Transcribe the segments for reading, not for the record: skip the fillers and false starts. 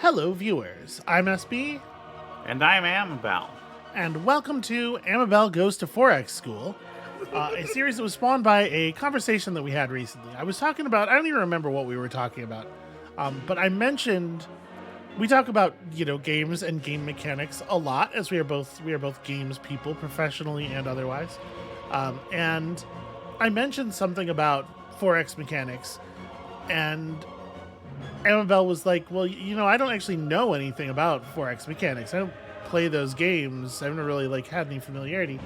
Hello, viewers. I'm SB, And I'm Amabel. and welcome to Amabel Goes to Forex School, a series that was spawned by a conversation that we had recently. I was talking about, I don't even remember what we were talking about, but I mentioned we talk about games and game mechanics a lot, as we are both games people, professionally and otherwise, and I mentioned something about Forex mechanics, and Amabel was like, well, I don't actually know anything about Forex mechanics. I don't play those games. I haven't really had any familiarity.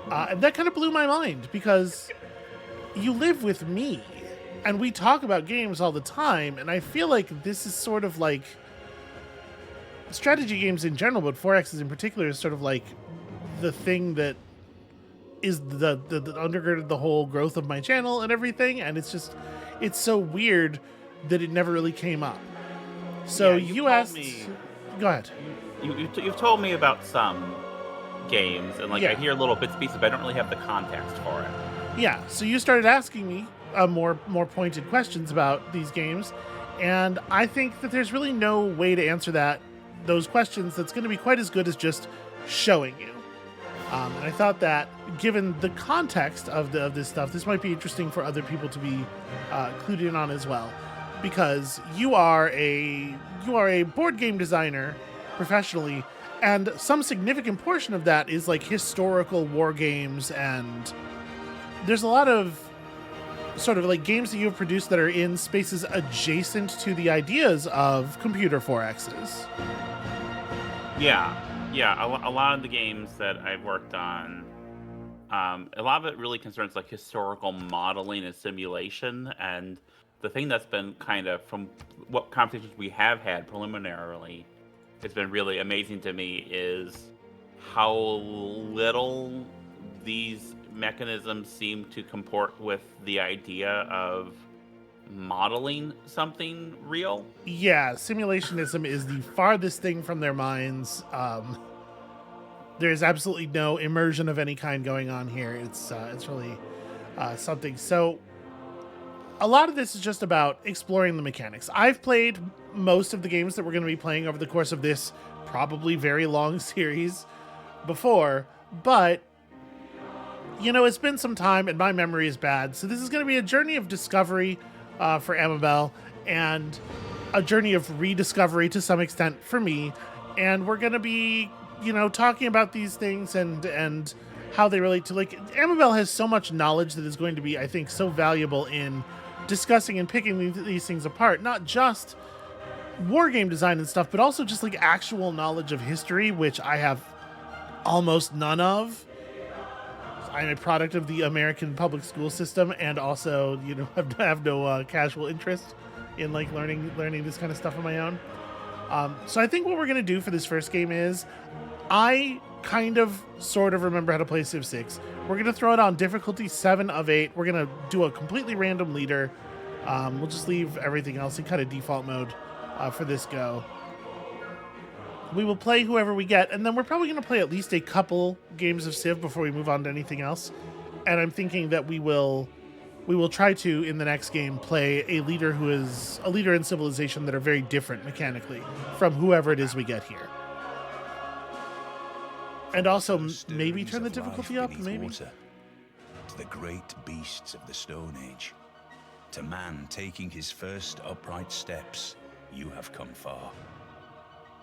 And that kind of blew my mind because you live with me and we talk about games all the time. And I feel like this is sort of like strategy games in general, but Forex in particular is sort of like the thing that is the undergirded the whole growth of my channel and everything. And it's so weird that it never really came up. So Yeah, you asked. Go ahead. You've told me about some games, and Yeah. I hear little bits and pieces, but I don't really have the context for it. Yeah. So you started asking me more pointed questions about these games, and I think that there's really no way to answer those questions that's going to be quite as good as just showing you. And I thought that, given the context of this stuff, this might be interesting for other people to be clued in on as well, because you are a board game designer professionally, and some significant portion of that is like historical war games, and there's a lot of sort of like games that you've produced that are in spaces adjacent to the ideas of computer forexes. Yeah. A lot of the games that I've worked on, a lot of it really concerns like historical modeling and simulation. And the thing that's been kind of, from what conversations we have had preliminarily, it's been really amazing to me is how little these mechanisms seem to comport with the idea of modeling something real. Yeah, simulationism is the farthest thing from their minds. There is absolutely no immersion of any kind going on here. It's really something. So a lot of this is just about exploring the mechanics. I've played most of the games that we're going to be playing over the course of this probably very long series before, but it's been some time and my memory is bad. So this is going to be a journey of discovery for Amabel, and a journey of rediscovery to some extent for me. And we're going to be, talking about these things and how they relate to, like, Amabel has so much knowledge that is going to be, I think, so valuable in discussing and picking these things apart. Not just war game design and stuff, but also just like actual knowledge of history, which I have almost none of. I'm a product of the American public school system, and also, have no casual interest in like learning this kind of stuff on my own. So I think what we're gonna do for this first game is, I kind of sort of remember how to play Civ 6. We're gonna throw it on difficulty 7 of 8. We're gonna do a completely random leader. We'll just leave everything else in kind of default mode for this go. We will play whoever we get, and then we're probably going to play at least a couple games of Civ before we move on to anything else. And I'm thinking that we will try to, in the next game, play a leader who is a leader in Civilization that are very different mechanically from whoever it is we get here. And also maybe turn the difficulty up, maybe. Water, to the great beasts of the Stone Age, to man taking his first upright steps, you have come far.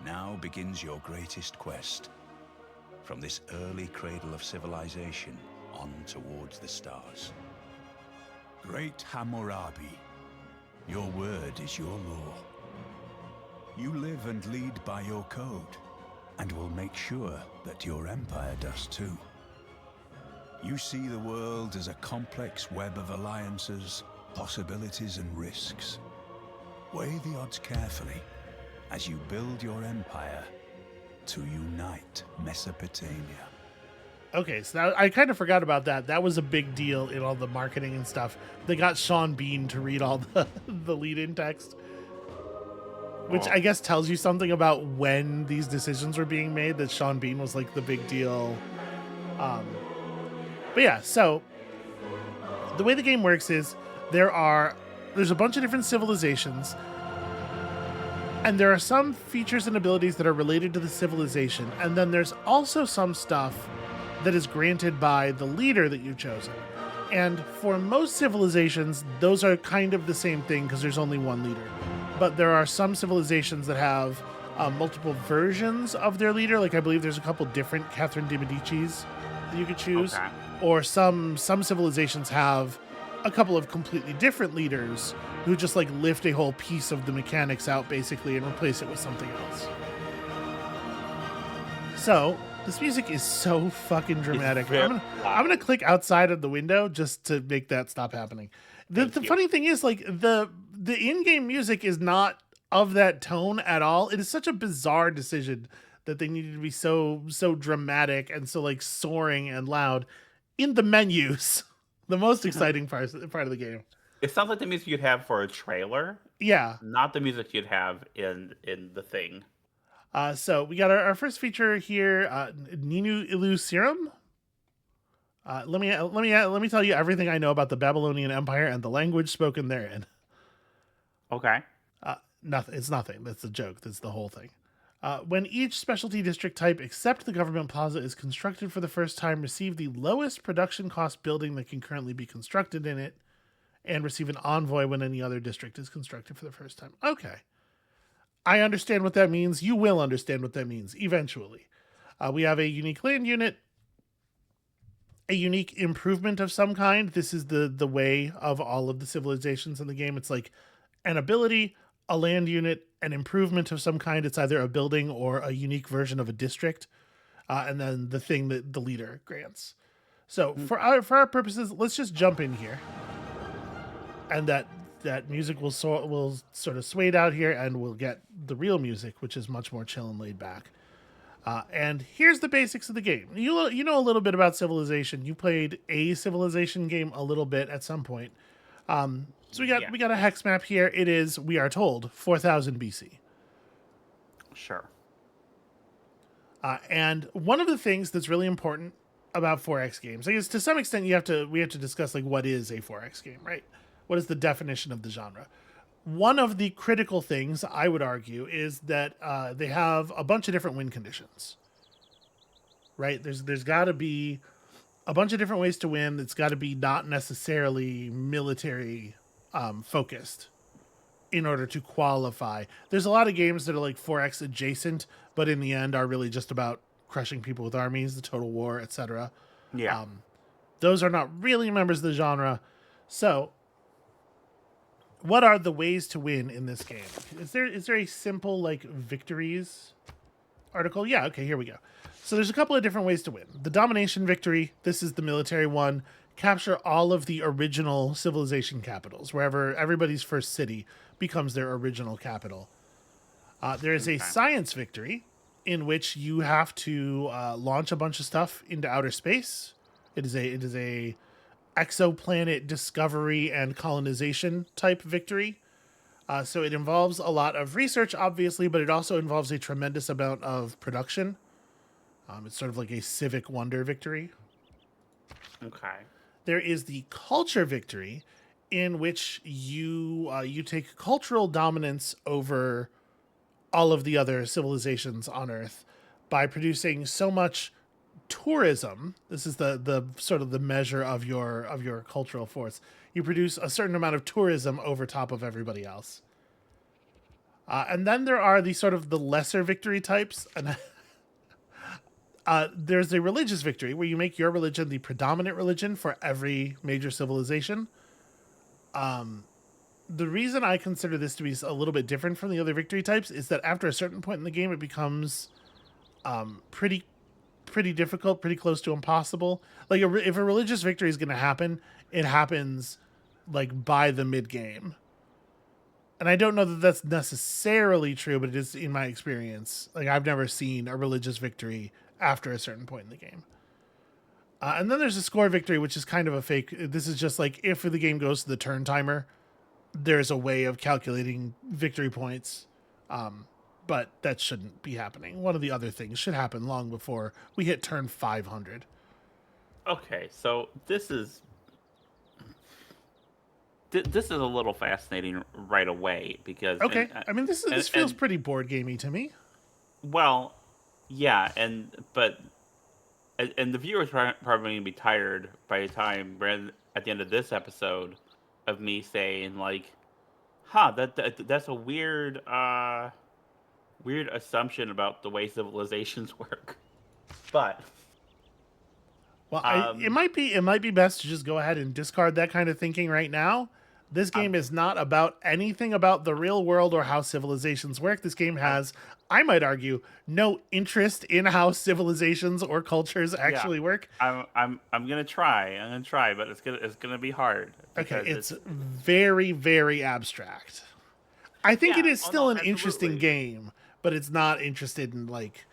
Now begins your greatest quest. From this early cradle of civilization on towards the stars. Great Hammurabi, your word is your law. You live and lead by your code, and will make sure that your empire does too. You see the world as a complex web of alliances, possibilities and risks. Weigh the odds carefully as you build your empire to unite Mesopotamia. Okay, so I kind of forgot about that. That was a big deal in all the marketing and stuff. They got Sean Bean to read all the lead-in text, which I guess tells you something about when these decisions were being made, that Sean Bean was like the big deal. But yeah, so the way the game works is there's a bunch of different civilizations. And there are some features and abilities that are related to the civilization, and then there's also some stuff that is granted by the leader that you've chosen. And for most civilizations, those are kind of the same thing because there's only one leader. But there are some civilizations that have multiple versions of their leader. Like I believe there's a couple different Catherine de Medicis that you could choose. Okay. Or some civilizations have a couple of completely different leaders who just like lift a whole piece of the mechanics out basically and replace it with something else. So this music is so fucking dramatic. I'm gonna click outside of the window just to make that stop happening. The funny thing is, like, the in-game music is not of that tone at all. It is such a bizarre decision that they needed to be so dramatic and so like soaring and loud in the menus. The most exciting part of the game. It sounds like the music you'd have for a trailer. Yeah. Not the music you'd have in the thing. So we got our first feature here, Ninu Ilu Serum. Let me tell you everything I know about the Babylonian Empire and the language spoken therein. Okay. Nothing. It's nothing. That's the joke. That's the whole thing. When each specialty district type except the government plaza is constructed for the first time, receive the lowest production cost building that can currently be constructed in it, and receive an envoy when any other district is constructed for the first time. Okay. I understand what that means. You will understand what that means eventually. We have a unique land unit, a unique improvement of some kind. This is the way of all of the civilizations in the game. It's like an ability, a land unit, an improvement of some kind. It's either a building or a unique version of a district, and then the thing that the leader grants. So for our purposes, let's just jump in here, and that music will sort of sway out here, and we'll get the real music, which is much more chill and laid back. And here's the basics of the game. You know a little bit about Civilization. You played a Civilization game a little bit at some point. So we got a hex map here. It is, we are told, 4000 BC. Sure. And one of the things that's really important about 4X games, I guess to some extent we have to discuss like what is a 4X game, right? What is the definition of the genre? One of the critical things I would argue is that they have a bunch of different win conditions, right? There's got to be a bunch of different ways to win. It's got to be not necessarily military focused in order to qualify. There's a lot of games that are like 4X adjacent, but in the end are really just about crushing people with armies, the total war, etc. Yeah. Those are not really members of the genre. So what are the ways to win in this game? Is there a simple like victories article? Yeah, okay, here we go. So there's a couple of different ways to win. The domination victory, this is the military one. Capture all of the original civilization capitals, wherever everybody's first city becomes their original capital. There is a science victory in which you have to launch a bunch of stuff into outer space. It is a exoplanet discovery and colonization type victory. So it involves a lot of research, obviously, but it also involves a tremendous amount of production. It's sort of like a civic wonder victory. Okay. There is the culture victory, in which you take cultural dominance over all of the other civilizations on Earth by producing so much tourism. This is the sort of the measure of your cultural force. You produce a certain amount of tourism over top of everybody else. And then there are the sort of the lesser victory types, and there's a religious victory where you make your religion the predominant religion for every major civilization. The reason I consider this to be a little bit different from the other victory types is that after a certain point in the game, it becomes pretty difficult, pretty close to impossible. Like if a religious victory is going to happen, it happens like by the mid game. And I don't know that that's necessarily true, but it is in my experience. Like I've never seen a religious victory after a certain point in the game. And then there's a score victory, which is kind of a fake. This is just like if the game goes to the turn timer, there's a way of calculating victory points. But that shouldn't be happening. One of the other things should happen long before we hit turn 500. Okay, so this is... this is a little fascinating right away because Okay, I mean this feels and pretty board gamey to me. well, yeah, and the viewers are probably gonna be tired by the time we're at the end of this episode of me saying like, "Huh, that's a weird assumption about the way civilizations work." But Well, um, it might be best to just go ahead and discard that kind of thinking right now. This I'm game is not about anything about the real world or how civilizations work. This game I'm has, I might argue, no interest in how civilizations or cultures yeah, actually work. I'm gonna try. I'm gonna try, but it's gonna be hard Okay, because it's it's very, very abstract. I think it yeah. is Oh still no, an interesting absolutely. game, but it's not interested in like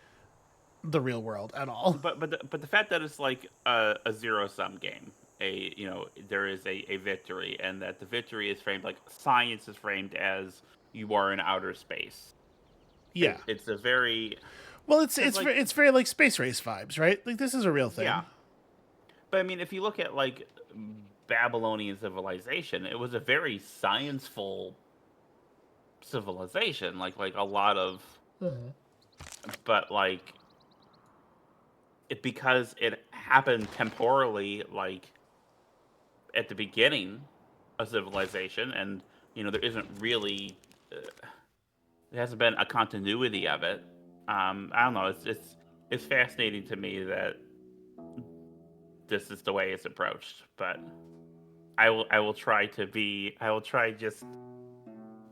the real world at all. But the fact that it's like a zero sum game, there is a victory, and that the victory is framed like science is framed as you are in outer space. Yeah. It's a very Well, because like it's very like space race vibes, right? Like this is a real yeah, thing. but I mean if you look at like Babylonian civilization, it was a very scienceful civilization, like a lot of, but like because it happened temporally, like at the beginning of civilization, and there isn't really, there hasn't been a continuity of it. I don't know. It's fascinating to me that this is the way it's approached, but I will try to be I will try just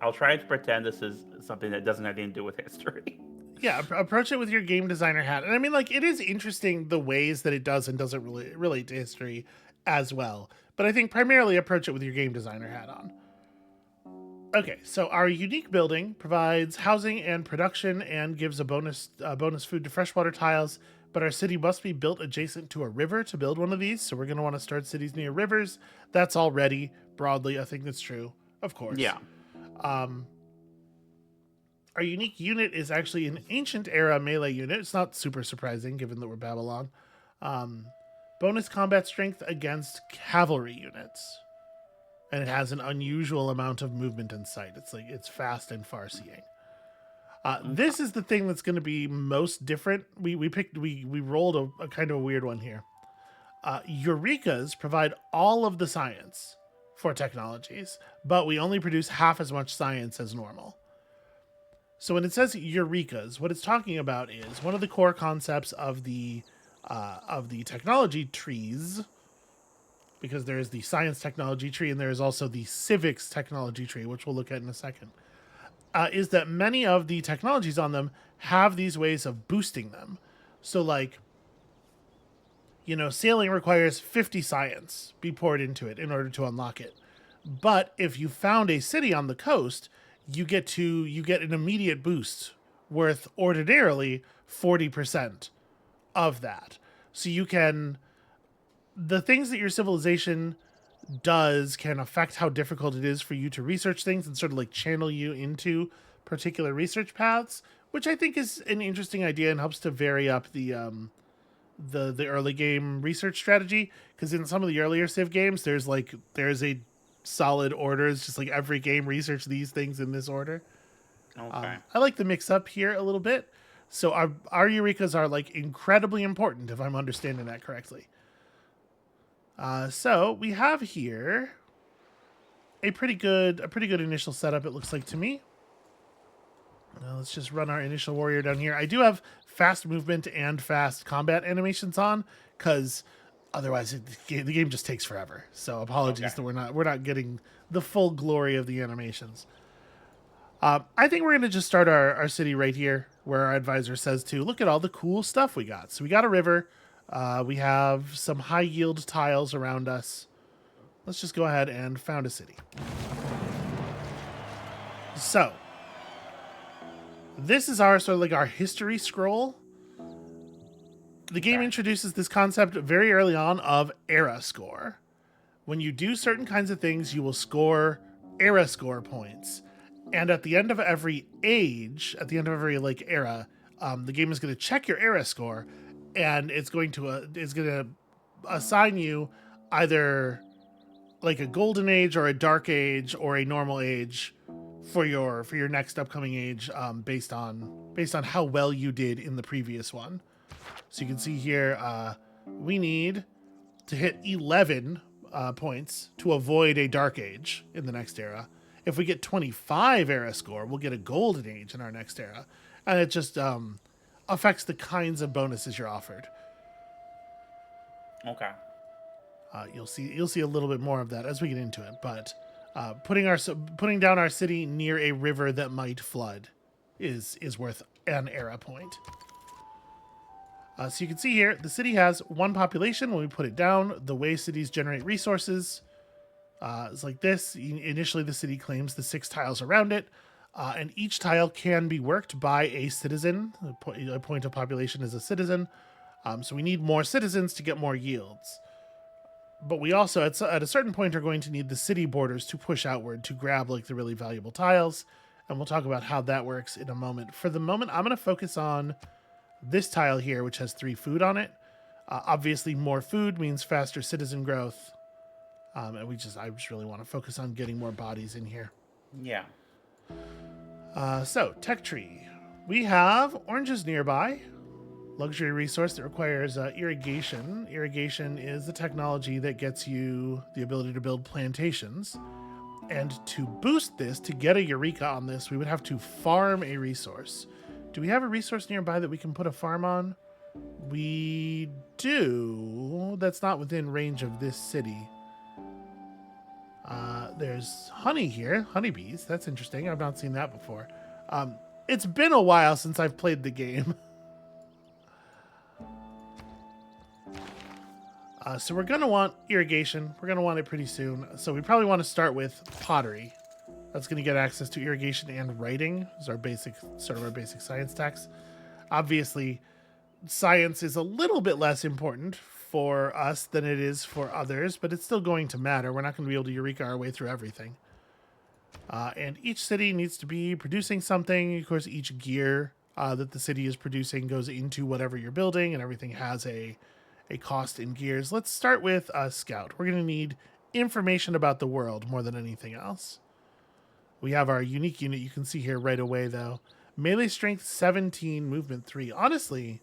I'll try to pretend this is something that doesn't have anything to do with history. Yeah, approach it with your game designer hat. And I mean, like, it is interesting the ways that it does and doesn't really relate to history as well. But I think primarily approach it with your game designer hat on. Okay, so our unique building provides housing and production and gives a bonus food to freshwater tiles. But our city must be built adjacent to a river to build one of these. So we're going to want to start cities near rivers. That's already broadly a thing that's true, of course. Yeah. Our unique unit is actually an ancient era melee unit. It's not super surprising given that we're Babylon. Bonus combat strength against cavalry units. And it has an unusual amount of movement in sight. It's fast and far seeing. This is the thing that's going to be most different. We rolled a kind of a weird one here. Eurekas provide all of the science for technologies, but we only produce half as much science as normal. So when it says Eurekas, what it's talking about is one of the core concepts of the technology trees, because there is the science technology tree and there is also the civics technology tree, which we'll look at in a second, is that many of the technologies on them have these ways of boosting them. So like, sailing requires 50 science be poured into it in order to unlock it. But if you found a city on the coast, you get an immediate boost worth ordinarily 40% of that. So the things that your civilization does can affect how difficult it is for you to research things and sort of like channel you into particular research paths, which I think is an interesting idea and helps to vary up the early game research strategy. Because in some of the earlier Civ games, there's a solid order. It's just like every game research these things in this order. Okay. I like the mix up here a little bit. So our Eurekas are like incredibly important if I'm understanding that correctly. So we have here a pretty good initial setup, it looks like to me. Now let's just run our initial warrior down here. I do have fast movement and fast combat animations on because otherwise the game just takes forever. So apologies that we're not getting the full glory of the animations. I think we're going to just start our city right here where our advisor says to look at all the cool stuff we got. So we got a river. We have some high yield tiles around us. Let's just go ahead and found a city. So this is our sort of like our history scroll. The game introduces this concept very early on of era score. When you do certain kinds of things, you will score era score points. And at the end of every age, at the end of every like era, the game is going to check your era score, and it's going to assign you either like a golden age or a dark age or a normal age for your next upcoming age, based on how well you did in the previous one. So you can see here, we need to hit 11 points to avoid a dark age in the next era. If we get 25 era score, we'll get a golden age in our next era, and it just affects the kinds of bonuses you're offered. Okay. You'll see a little bit more of that as we get into it, but putting down our city near a river that might flood is worth an era point. So you can see here, the city has 1 population. When we put it down, the way cities generate resources is like this. Initially, the city claims the 6 tiles around it, and each tile can be worked by a citizen. A point of population is a citizen. So we need more citizens to get more yields. But we also, at a certain point, are going to need the city borders to push outward to grab like the really valuable tiles. And we'll talk about how that works in a moment. For the moment, I'm going to focus on this tile here, which has 3 food on it. Obviously, more food means faster citizen growth. And I just really want to focus on getting more bodies in here. Yeah. So, tech tree. We have oranges nearby. Luxury resource that requires irrigation. Irrigation is the technology that gets you the ability to build plantations. And to boost this, to get a Eureka on this, we would have to farm a resource. Do we have a resource nearby that we can put a farm on? We do. That's not within range of this city. There's honey here. Honeybees. That's interesting. I've not seen that before. It's been a while since I've played the game. So we're going to want irrigation. We're going to want it pretty soon. So we probably want to start with pottery. That's going to get access to irrigation and writing. Those are our basic science techs. Obviously, science is a little bit less important for us than it is for others, but it's still going to matter. We're not going to be able to Eureka our way through everything. And each city needs to be producing something. Of course, each gear that the city is producing goes into whatever you're building, and everything has a cost in gears. Let's start with Scout. We're going to need information about the world more than anything else. We have our unique unit. You can see here right away, though. Melee strength 17, movement 3. Honestly,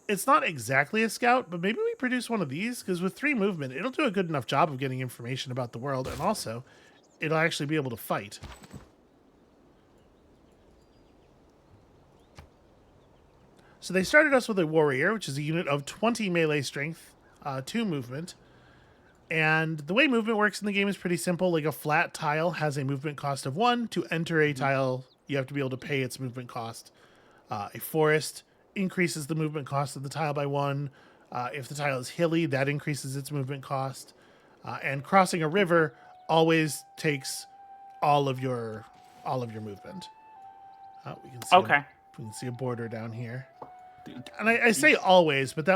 it's not exactly a scout, but maybe we produce one of these, because with 3 movement, it'll do a good enough job of getting information about the world, and also, it'll actually be able to fight. So they started us with a warrior, which is a unit of 20 melee strength, 2 movement. And the way movement works in the game is pretty simple. Like a flat tile has a movement cost of 1. To enter a tile, you have to be able to pay its movement cost. A forest increases the movement cost of the tile by 1. If the tile is hilly, that increases its movement cost. And crossing a river always takes all of your movement. We can see a border down here. And I say always, but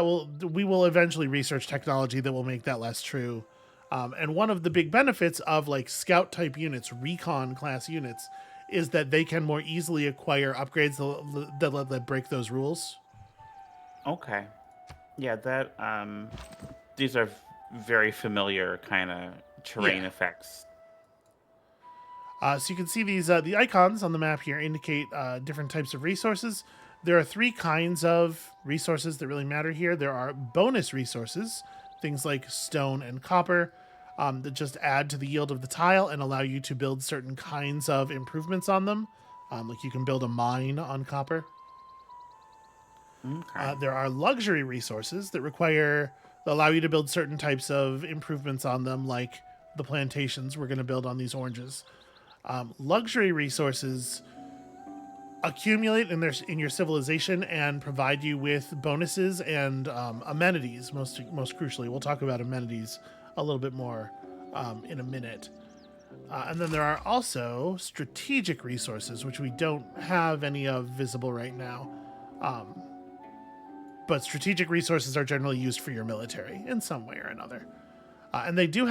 we will eventually research technology that will make that less true. And one of the big benefits of like scout type units, recon class units, is that they can more easily acquire upgrades that break those rules. Okay. Yeah, these are very familiar kind of terrain effects. So you can see these the icons on the map here indicate different types of resources. There are 3 kinds of resources that really matter here. There are bonus resources, things like stone and copper, that just add to the yield of the tile and allow you to build certain kinds of improvements on them. Like you can build a mine on copper. Okay. There are luxury resources that allow you to build certain types of improvements on them, like the plantations we're going to build on these oranges. Luxury resources accumulate in your civilization and provide you with bonuses and amenities. Most crucially, we'll talk about amenities a little bit more in a minute. And then there are also strategic resources, which we don't have any of visible right now. But strategic resources are generally used for your military in some way or another. And they do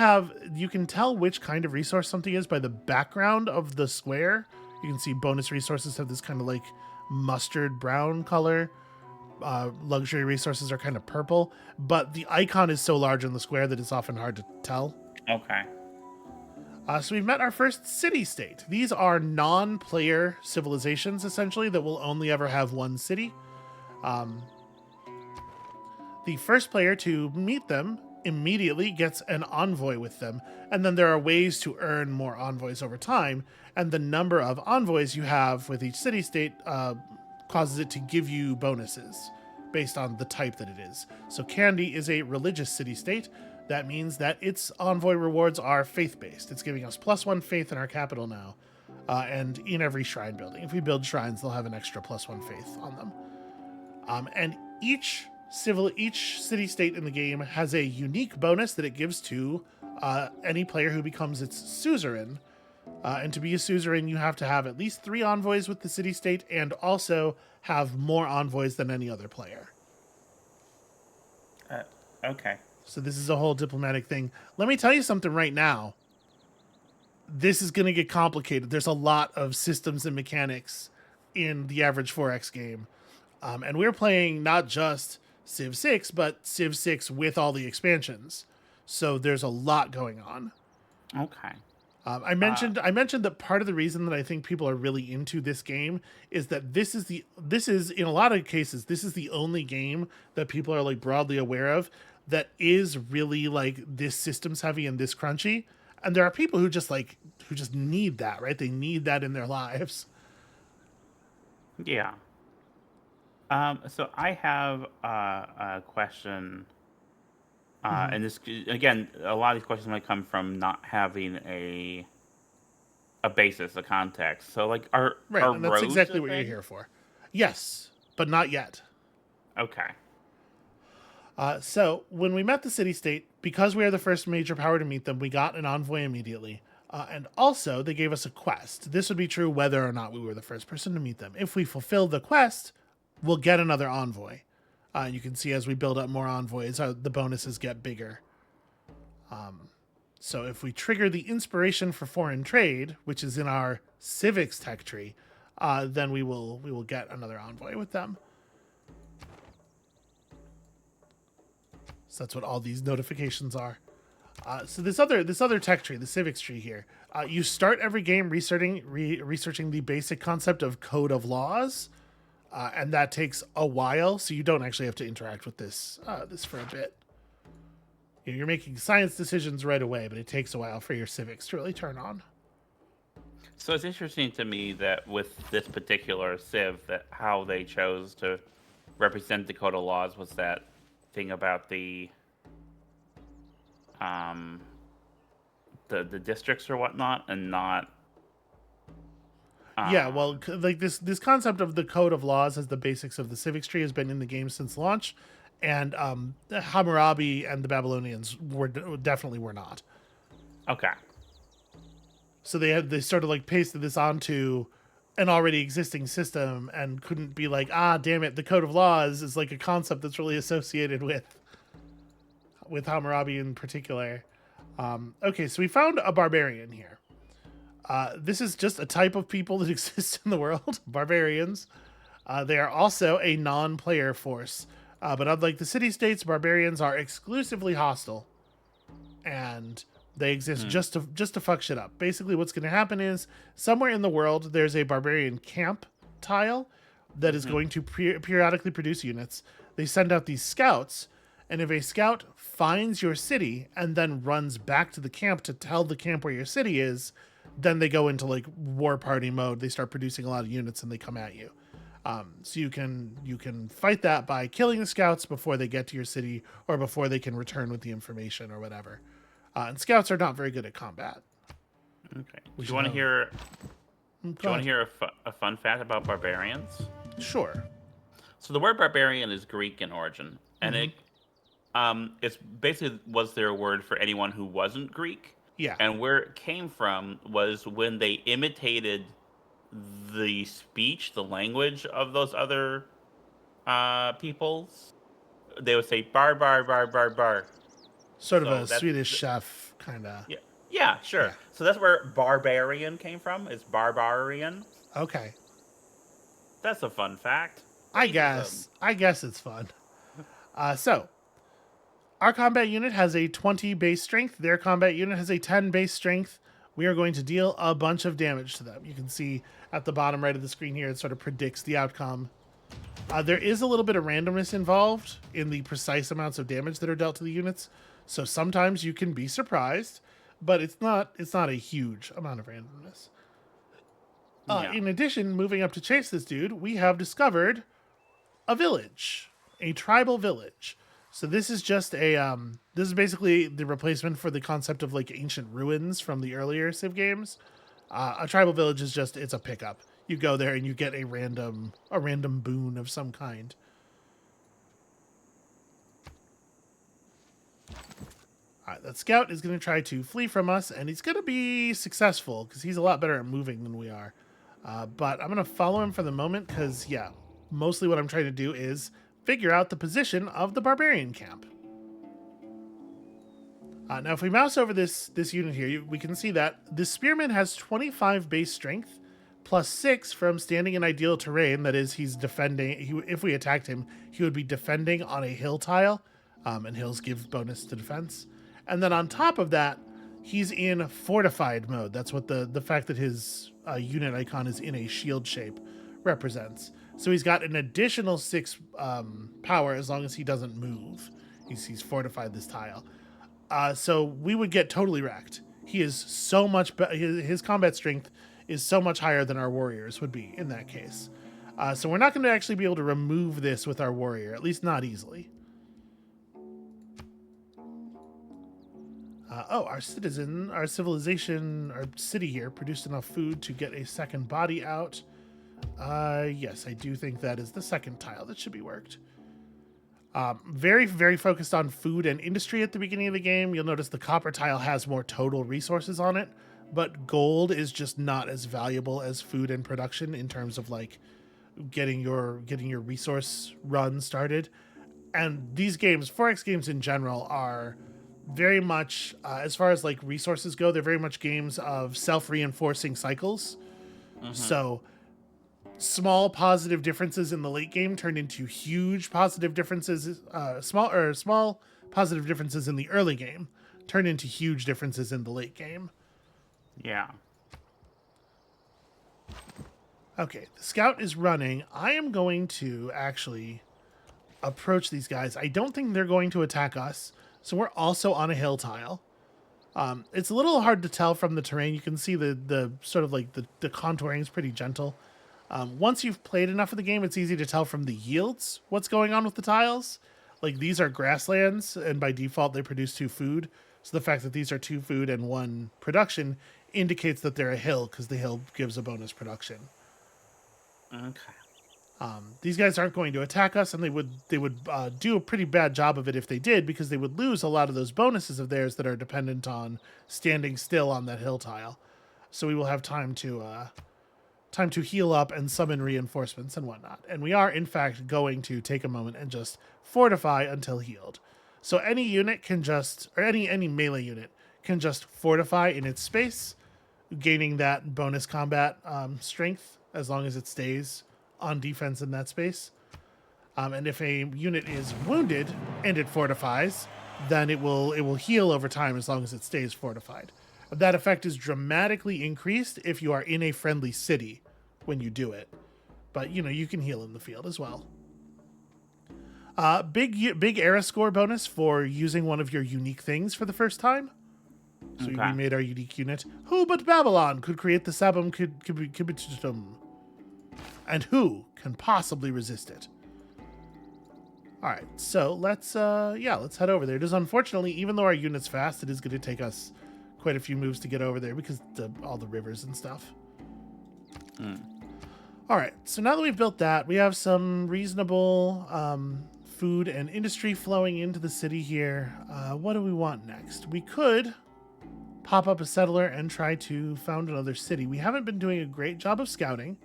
you can tell which kind of resource something is by the background of the square. You can see bonus resources have this kind of like mustard brown color. luxury resources are kind of purple, but the icon is so large in the square that it's often hard to tell. Okay. So we've met our first city-state. These are non-player civilizations, essentially, that will only ever have one city. The first player to meet them immediately gets an envoy with them, and then there are ways to earn more envoys over time, and the number of envoys you have with each city-state causes it to give you bonuses based on the type that it is. So Candy is a religious city-state. That means that its envoy rewards are faith-based. It's giving us +1 faith in our capital now, and in every shrine building. If we build shrines, they'll have an extra +1 faith on them. And each city-state in the game has a unique bonus that it gives to any player who becomes its suzerain. And to be a suzerain, you have to have at least 3 envoys with the city-state and also have more envoys than any other player. Okay. So this is a whole diplomatic thing. Let me tell you something right now. This is going to get complicated. There's a lot of systems and mechanics in the average 4X game. And we're playing not just Civ 6, but Civ 6 with all the expansions. So there's a lot going on. Okay. I mentioned that part of the reason that I think people are really into this game is that this is in a lot of cases, this is the only game that people are like broadly aware of that is really like this systems heavy and this crunchy. And there are people who just need that, right? They need that in their lives. Yeah. So I have a question, and this again, a lot of these questions might come from not having a basis, a context. So like, are and that's roads exactly a what you're thing? here for. Yes, but not yet. Okay. So when we met the city-state, because we are the first major power to meet them, we got an envoy immediately. And also, they gave us a quest. This would be true whether or not we were the first person to meet them. If we fulfill the quest, we'll get another envoy. You can see as we build up more envoys, the bonuses get bigger. So if we trigger the inspiration for foreign trade, which is in our Civics tech tree, then we will get another envoy with them. So that's what all these notifications are. So this other tech tree, the Civics tree here, you start every game researching the basic concept of code of laws, and that takes a while. So you don't actually have to interact with this for a bit. You're making science decisions right away, but it takes a while for your Civics to really turn on. So it's interesting to me that with this particular Civ, that how they chose to represent Dakota laws was that thing about the districts or whatnot, and not. Yeah, well, like this concept of the code of laws as the basics of the Civics tree has been in the game since launch, and Hammurabi and the Babylonians definitely were not. Okay. So they sort of like pasted this onto an already existing system and couldn't be like, damn it, the code of laws is like a concept that's really associated with Hammurabi in particular. Okay, so we found a barbarian here. This is just a type of people that exists in the world, barbarians. They are also a non-player force, but unlike the city-states, barbarians are exclusively hostile, and they exist just to fuck shit up. Basically, what's going to happen is somewhere in the world there's a barbarian camp tile that is going to periodically produce units. They send out these scouts, and if a scout finds your city and then runs back to the camp to tell the camp where your city is, then they go into like war party mode. They start producing a lot of units and they come at you. So you can fight that by killing the scouts before they get to your city or before they can return with the information or whatever. And scouts are not very good at combat. Okay. Do you want to hear? Do you want to hear a fun fact about barbarians? Sure. So the word barbarian is Greek in origin, and it's basically was their word for anyone who wasn't Greek. Yeah. And where it came from was when they imitated the speech, the language of those other peoples. They would say bar, bar, bar, bar, bar. Sort of a Swedish chef kind of. Yeah, sure. Yeah. So that's where barbarian came from. It's barbarian. Okay. That's a fun fact. I guess it's fun. So our combat unit has a 20 base strength. Their combat unit has a 10 base strength. We are going to deal a bunch of damage to them. You can see at the bottom right of the screen here, it sort of predicts the outcome. There is a little bit of randomness involved in the precise amounts of damage that are dealt to the units. So sometimes you can be surprised, but it's not a huge amount of randomness. In addition, moving up to chase this dude, we have discovered a village, a tribal village. So this is just this is basically the replacement for the concept of like ancient ruins from the earlier Civ games. A tribal village is just, it's a pickup. You go there and you get a random boon of some kind. All right, that scout is going to try to flee from us, and he's going to be successful because he's a lot better at moving than we are. But I'm going to follow him for the moment because, yeah, mostly what I'm trying to do is figure out the position of the barbarian camp. Now, if we mouse over this unit here, we can see that the spearman has 25 base strength, plus 6 from standing in ideal terrain. That is, he's defending. If we attacked him, he would be defending on a hill tile, and hills give bonus to defense. And then on top of that, he's in fortified mode. That's what the fact that his unit icon is in a shield shape represents. So he's got an additional 6 power as long as he doesn't move. He's fortified this tile. So we would get totally wrecked. He is so much his combat strength is so much higher than our warriors would be in that case. So we're not going to actually be able to remove this with our warrior, at least not easily. Our civilization, our city here produced enough food to get a second body out. Yes, I do think that is the second tile that should be worked. Very, very focused on food and industry at the beginning of the game. You'll notice the copper tile has more total resources on it, but gold is just not as valuable as food and production in terms of like getting your resource run started. And these games, 4X games in general, are very much, as far as like resources go, they're very much games of self-reinforcing cycles. So small positive differences in the late game turn into huge positive differences. Small positive differences in the early game turn into huge differences in the late game. Yeah. Okay, the scout is running. I am going to actually approach these guys. I don't think they're going to attack us. So we're also on a hill tile. It's a little hard to tell from the terrain. You can see the sort of like the contouring is pretty gentle. Once you've played enough of the game, it's easy to tell from the yields what's going on with the tiles. Like these are grasslands, and by default they produce 2 food. So the fact that these are 2 food and 1 production indicates that they're a hill because the hill gives a bonus production. Okay. These guys aren't going to attack us, and they would do a pretty bad job of it if they did, because they would lose a lot of those bonuses of theirs that are dependent on standing still on that hill tile. So we will have time to heal up and summon reinforcements and whatnot. And we are in fact going to take a moment and just fortify until healed. So any unit can just, or any melee unit can just fortify in its space, gaining that bonus combat strength as long as it stays on defense in that space. And if a unit is wounded and it fortifies, then it will heal over time as long as it stays fortified. That effect is dramatically increased if you are in a friendly city when you do it. But, you can heal in the field as well. Big era score bonus for using one of your unique things for the first time. So we made our unique unit. Who but Babylon could create the Sabum Kibitutum? And who can possibly resist it? All right, so let's head over there. It is unfortunately, even though our unit's fast, it is going to take us quite a few moves to get over there because all the rivers and stuff. All right, so now that we've built that, we have some reasonable food and industry flowing into the city here. What do we want next? We could pop up a settler and try to found another city. We haven't been doing a great job of scouting.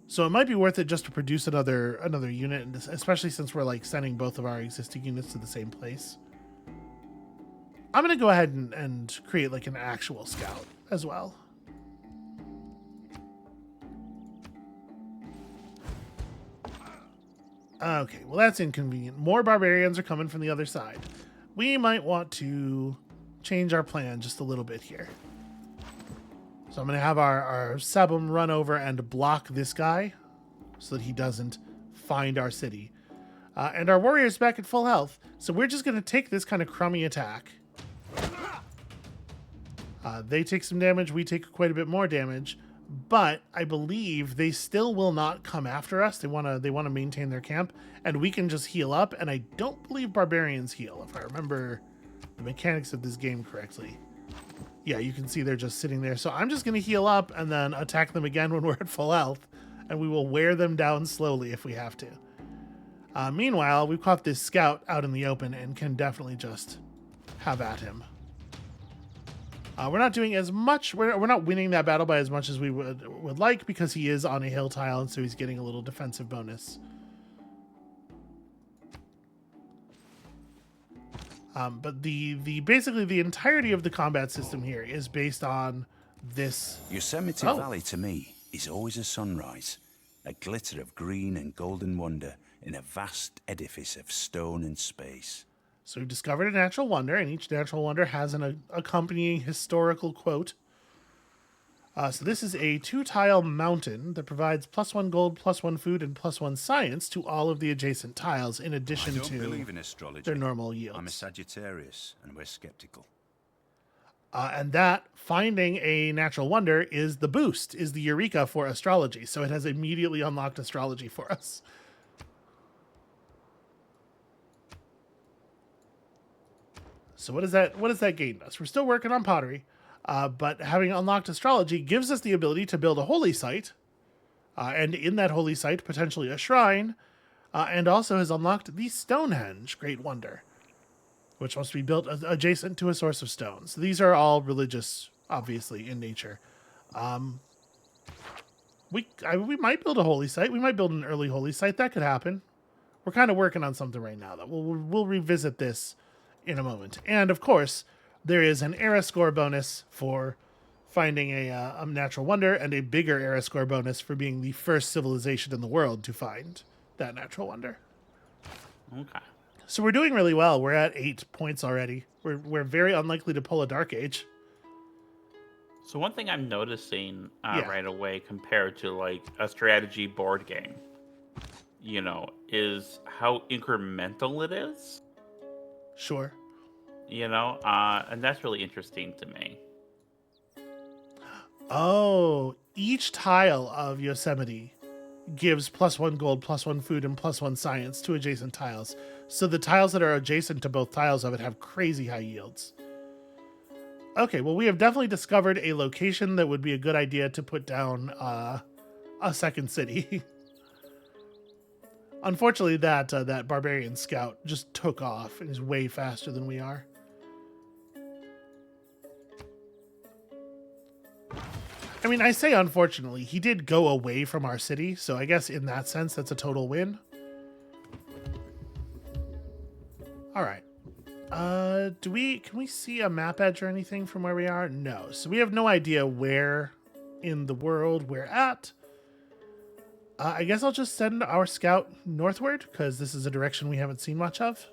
So it might be worth it just to produce another unit, especially since we're like sending both of our existing units to the same place. I'm going to go ahead and create like an actual scout as well. Okay, well that's inconvenient. More barbarians are coming from the other side. We might want to change our plan just a little bit here. So I'm going to have our Sebum run over and block this guy so that he doesn't find our city. And our warrior's back at full health, so we're just going to take this kind of crummy attack. They take some damage, we take quite a bit more damage, but I believe they still will not come after us. They want to maintain their camp, and we can just heal up, and I don't believe barbarians heal, if I remember the mechanics of this game correctly. Yeah, you can see they're just sitting there. So I'm just going to heal up and then attack them again when we're at full health, and we will wear them down slowly if we have to. Meanwhile, we've caught this scout out in the open and can definitely just have at him. We're not doing as much. We're not winning that battle by as much as we would like because he is on a hill tile, and so he's getting a little defensive bonus. But basically the entirety of the combat system here is based on this. Yosemite Valley to me is always a sunrise, a glitter of green and golden wonder in a vast edifice of stone and space. So we've discovered a natural wonder, and each natural wonder has an accompanying historical quote. So this is a 2-tile mountain that provides +1 gold, +1 food, and +1 science to all of the adjacent tiles, in addition I don't to believe in astrology. their normal yields. I'm a Sagittarius, and we're skeptical. And that finding a natural wonder is the boost, is the eureka for astrology. So it has immediately unlocked astrology for us. So what does that gain us? We're still working on pottery, but having unlocked astrology gives us the ability to build a holy site, and in that holy site, potentially a shrine, and also has unlocked the Stonehenge Great Wonder, which must be built adjacent to a source of stones. So these are all religious, obviously, in nature. We might build a holy site. We might build an early holy site. That could happen. We're kind of working on something right now, though. We'll revisit this in a moment. And of course, there is an era score bonus for finding a natural wonder, and a bigger era score bonus for being the first civilization in the world to find that natural wonder. Okay. So we're doing really well. We're at 8 points already. We're very unlikely to pull a Dark Age. So one thing I'm noticing Yeah. right away compared to like a strategy board game, is how incremental it is. Sure. And that's really interesting to me. Oh, each tile of Yosemite gives +1 gold, +1 food, and +1 science to adjacent tiles. So the tiles that are adjacent to both tiles of it have crazy high yields. Okay, well, we have definitely discovered a location that would be a good idea to put down a second city. Unfortunately, that barbarian scout just took off and is way faster than we are. I mean, I say unfortunately, he did go away from our city, so I guess in that sense, that's a total win. All right. Can we see a map edge or anything from where we are? No. So we have no idea where in the world we're at. I guess I'll just send our scout northward, because this is a direction we haven't seen much of.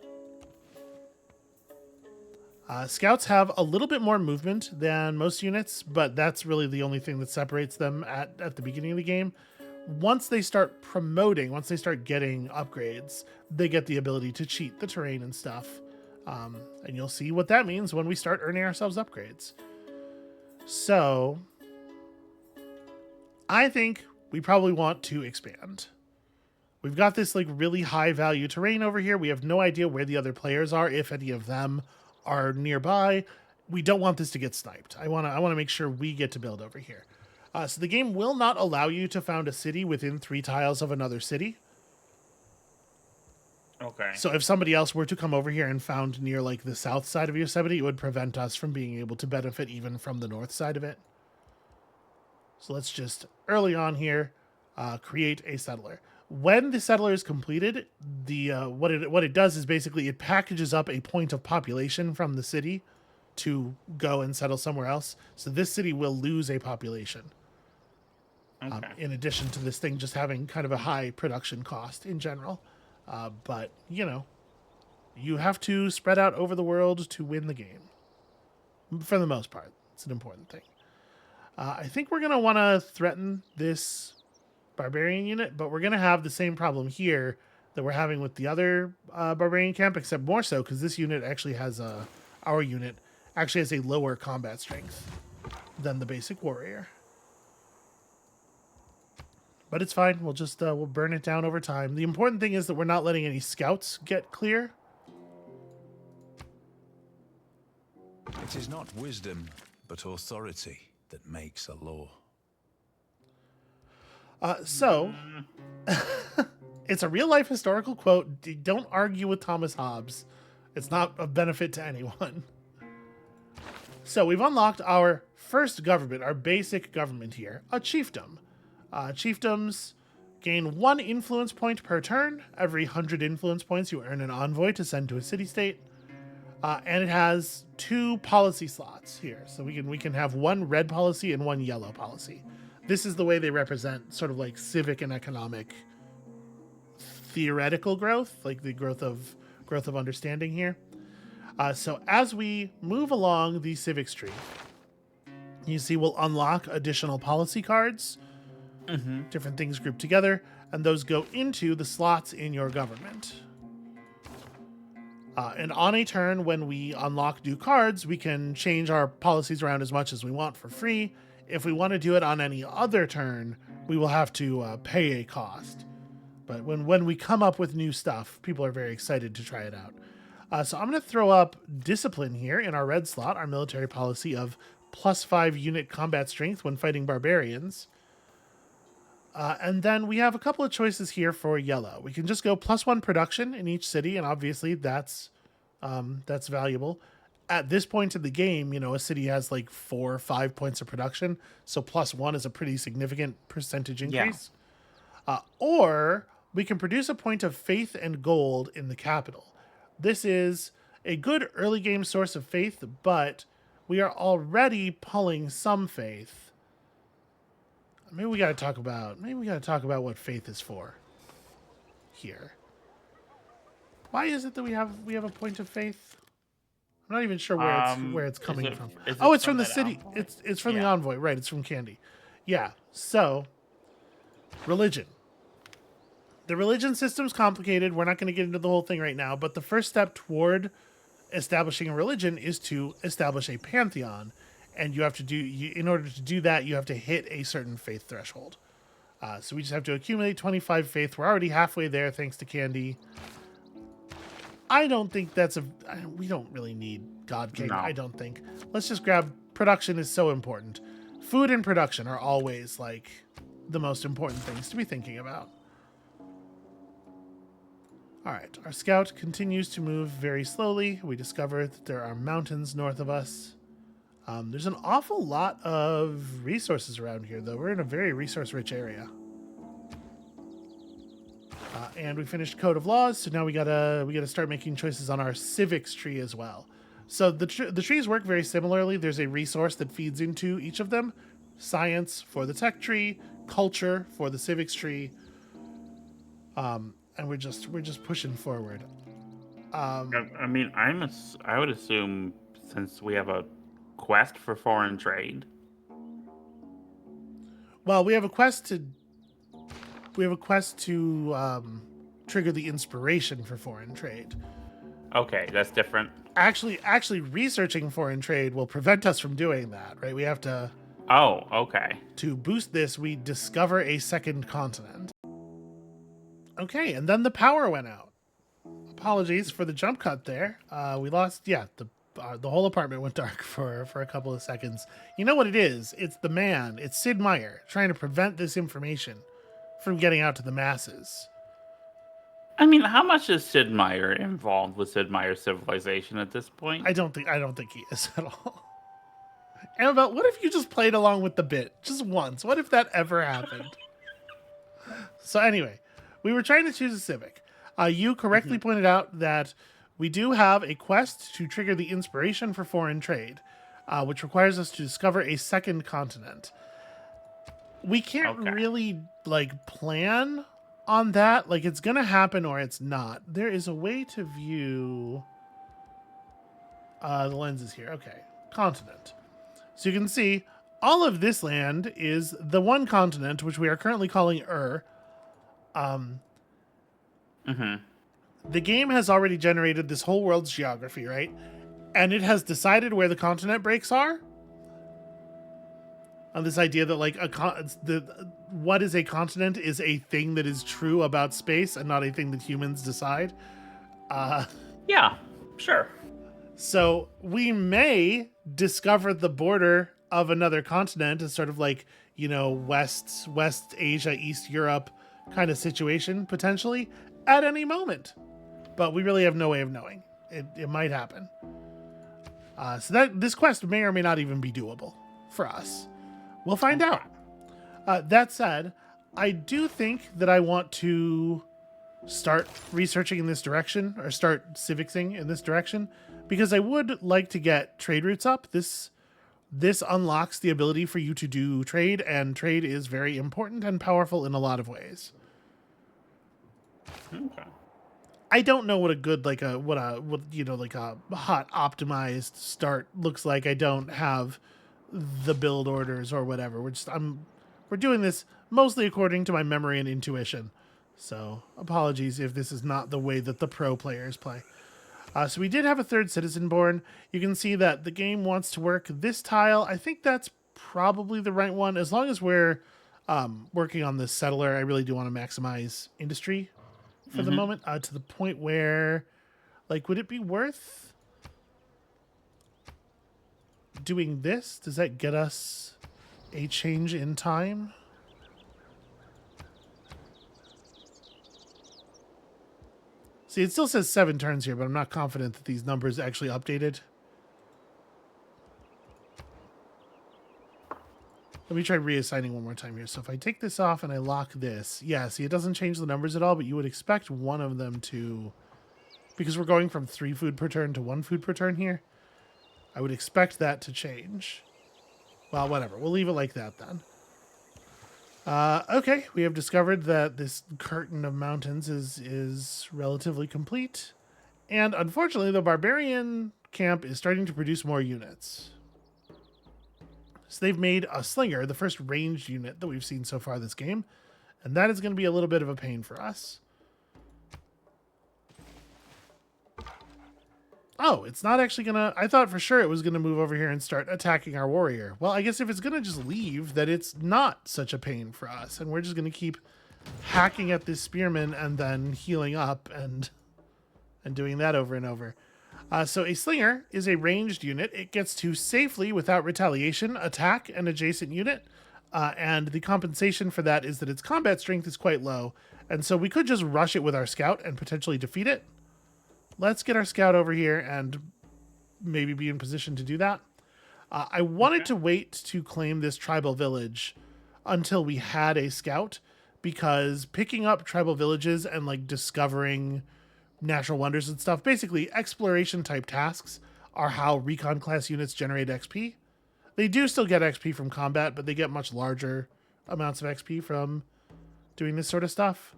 Scouts have a little bit more movement than most units, but that's really the only thing that separates them at the beginning of the game. Once they start promoting, once they start getting upgrades, they get the ability to cheat the terrain and stuff. And you'll see what that means when we start earning ourselves upgrades. So, I think we probably want to expand. We've got this like really high value terrain over here. We have no idea where the other players are, if any of them are nearby. We don't want this to get sniped. I want to make sure we get to build over here. So the game will not allow you to found a city within 3 tiles of another city. Okay. So if somebody else were to come over here and found near like the south side of Yosemite, it would prevent us from being able to benefit even from the north side of it. So let's just early on here create a settler. When the settler is completed, what it does is basically it packages up a point of population from the city to go and settle somewhere else. So this city will lose a population. Okay. In addition to this thing just having kind of a high production cost in general. But, you have to spread out over the world to win the game. For the most part. It's an important thing. I think we're going to want to threaten this barbarian unit, but we're going to have the same problem here that we're having with the other barbarian camp, except more so because this unit actually has our unit actually has a lower combat strength than the basic warrior. But it's fine. We'll just we'll burn it down over time. The important thing is that we're not letting any scouts get clear. It is not wisdom, but authority that makes a law. So, it's a real-life historical quote. Don't argue with Thomas Hobbes. It's not of benefit to anyone. So, we've unlocked our first government, our basic government here, a chiefdom. Chiefdoms gain 1 influence point per turn. Every 100 influence points, you earn an envoy to send to a city-state. And it has 2 policy slots here. So we can have 1 red policy and 1 yellow policy. This is the way they represent sort of like civic and economic theoretical growth, like the growth of understanding here. So as we move along the civics tree, you see we'll unlock additional policy cards, different things grouped together, and those go into the slots in your government. And on a turn, when we unlock new cards, we can change our policies around as much as we want for free. If we want to do it on any other turn, we will have to pay a cost. But when we come up with new stuff, people are very excited to try it out. So I'm going to throw up Discipline here in our red slot, our military policy of +5 unit combat strength when fighting barbarians. And then we have a couple of choices here for yellow. We can just go +1 production in each city, and obviously that's valuable. At this point in the game, a city has like 4 or 5 points of production, so +1 is a pretty significant percentage increase. Yeah. Or we can produce a point of faith and gold in the capital. This is a good early game source of faith, but we are already pulling some faith. Maybe we got to talk about what faith is for here. Why is it that we have a point of faith? I'm not even sure where it's coming from. It's from the city. Envoy? It's from the envoy, right? It's from Candy. Yeah. So, religion. The religion system's complicated. We're not going to get into the whole thing right now, but the first step toward establishing a religion is to establish a pantheon. And you have to in order to do that, you have to hit a certain faith threshold. So we just have to accumulate 25 faith. We're already halfway there, thanks to Candy. I don't think we don't really need God King. No. I don't think. Let's just grab, production is so important. Food and production are always like the most important things to be thinking about. All right, our scout continues to move very slowly. We discover that there are mountains north of us. There's an awful lot of resources around here, though. We're in a very resource-rich area. And we finished Code of Laws, so now we gotta start making choices on our civics tree as well. So the trees work very similarly. There's a resource that feeds into each of them: science for the tech tree, culture for the civics tree, and we're just pushing forward. I mean, I would assume, since we have a quest for foreign trade. Well, we have a quest to trigger the inspiration for foreign trade. Okay, that's different. Actually, researching foreign trade will prevent us from doing that, right? We have to. Oh, okay. To boost this, we discover a second continent. Okay, and then the power went out. Apologies for the jump cut there. We lost. Yeah, the whole apartment went dark for a couple of seconds. You know what it is? It's the man. It's Sid Meier trying to prevent this information from getting out to the masses. I mean, how much is Sid Meier involved with Sid Meier's civilization at this point? I don't think he is at all. Amabel, what if you just played along with the bit just once? What if that ever happened? So anyway, we were trying to choose a civic. You correctly pointed out that we do have a quest to trigger the inspiration for foreign trade, which requires us to discover a second continent. We can't really plan on that. Like, it's going to happen or it's not. There is a way to view the lenses here. Okay. Continent. So you can see all of this land is the one continent, which we are currently calling The game has already generated this whole world's geography, right? And it has decided where the continent breaks are. On this idea that like what is a continent is a thing that is true about space and not a thing that humans decide. Yeah, sure. So we may discover the border of another continent as sort of like, you know, West Asia, East Europe kind of situation potentially at any moment. But we really have no way of knowing. It might happen. So that this quest may or may not even be doable for us. We'll find out. That said, I do think that I want to start researching in this direction, or start civicsing in this direction, because I would like to get trade routes up. This unlocks the ability for you to do trade, and trade is very important and powerful in a lot of ways. Okay. I don't know what a good like a hot optimized start looks like. I don't have the build orders or whatever. We're doing this mostly according to my memory and intuition. So apologies if this is not the way that the pro players play. So we did have a third citizen born. You can see that the game wants to work this tile. I think that's probably the right one. As long as we're working on this settler, I really do want to maximize industry for the moment, to the point where, like, would it be worth doing this? Does that get us a change in time? See, it still says 7 turns here, but I'm not confident that these numbers actually updated. Let me try reassigning one more time here. So if I take this off and I lock this, yeah, see, it doesn't change the numbers at all, but you would expect one of them to, because we're going from 3 food per turn to 1 food per turn here, I would expect that to change. Well, whatever. We'll leave it like that then. Okay, we have discovered that this curtain of mountains is relatively complete. And unfortunately, the barbarian camp is starting to produce more units. So they've made a slinger, the first ranged unit that we've seen so far this game. And that is going to be a little bit of a pain for us. Oh, it's not actually going to... I thought for sure it was going to move over here and start attacking our warrior. Well, I guess if it's going to just leave, that it's not such a pain for us. And we're just going to keep hacking at this spearman and then healing up and doing that over and over. So a slinger is a ranged unit. It gets to safely, without retaliation, attack an adjacent unit. And the compensation for that is that its combat strength is quite low. And so we could just rush it with our scout and potentially defeat it. Let's get our scout over here and maybe be in position to do that. I wanted to wait to claim this tribal village until we had a scout, because picking up tribal villages and like discovering natural wonders and stuff, basically exploration type tasks, are how recon class units generate XP. They do still get XP from combat, but they get much larger amounts of XP from doing this sort of stuff.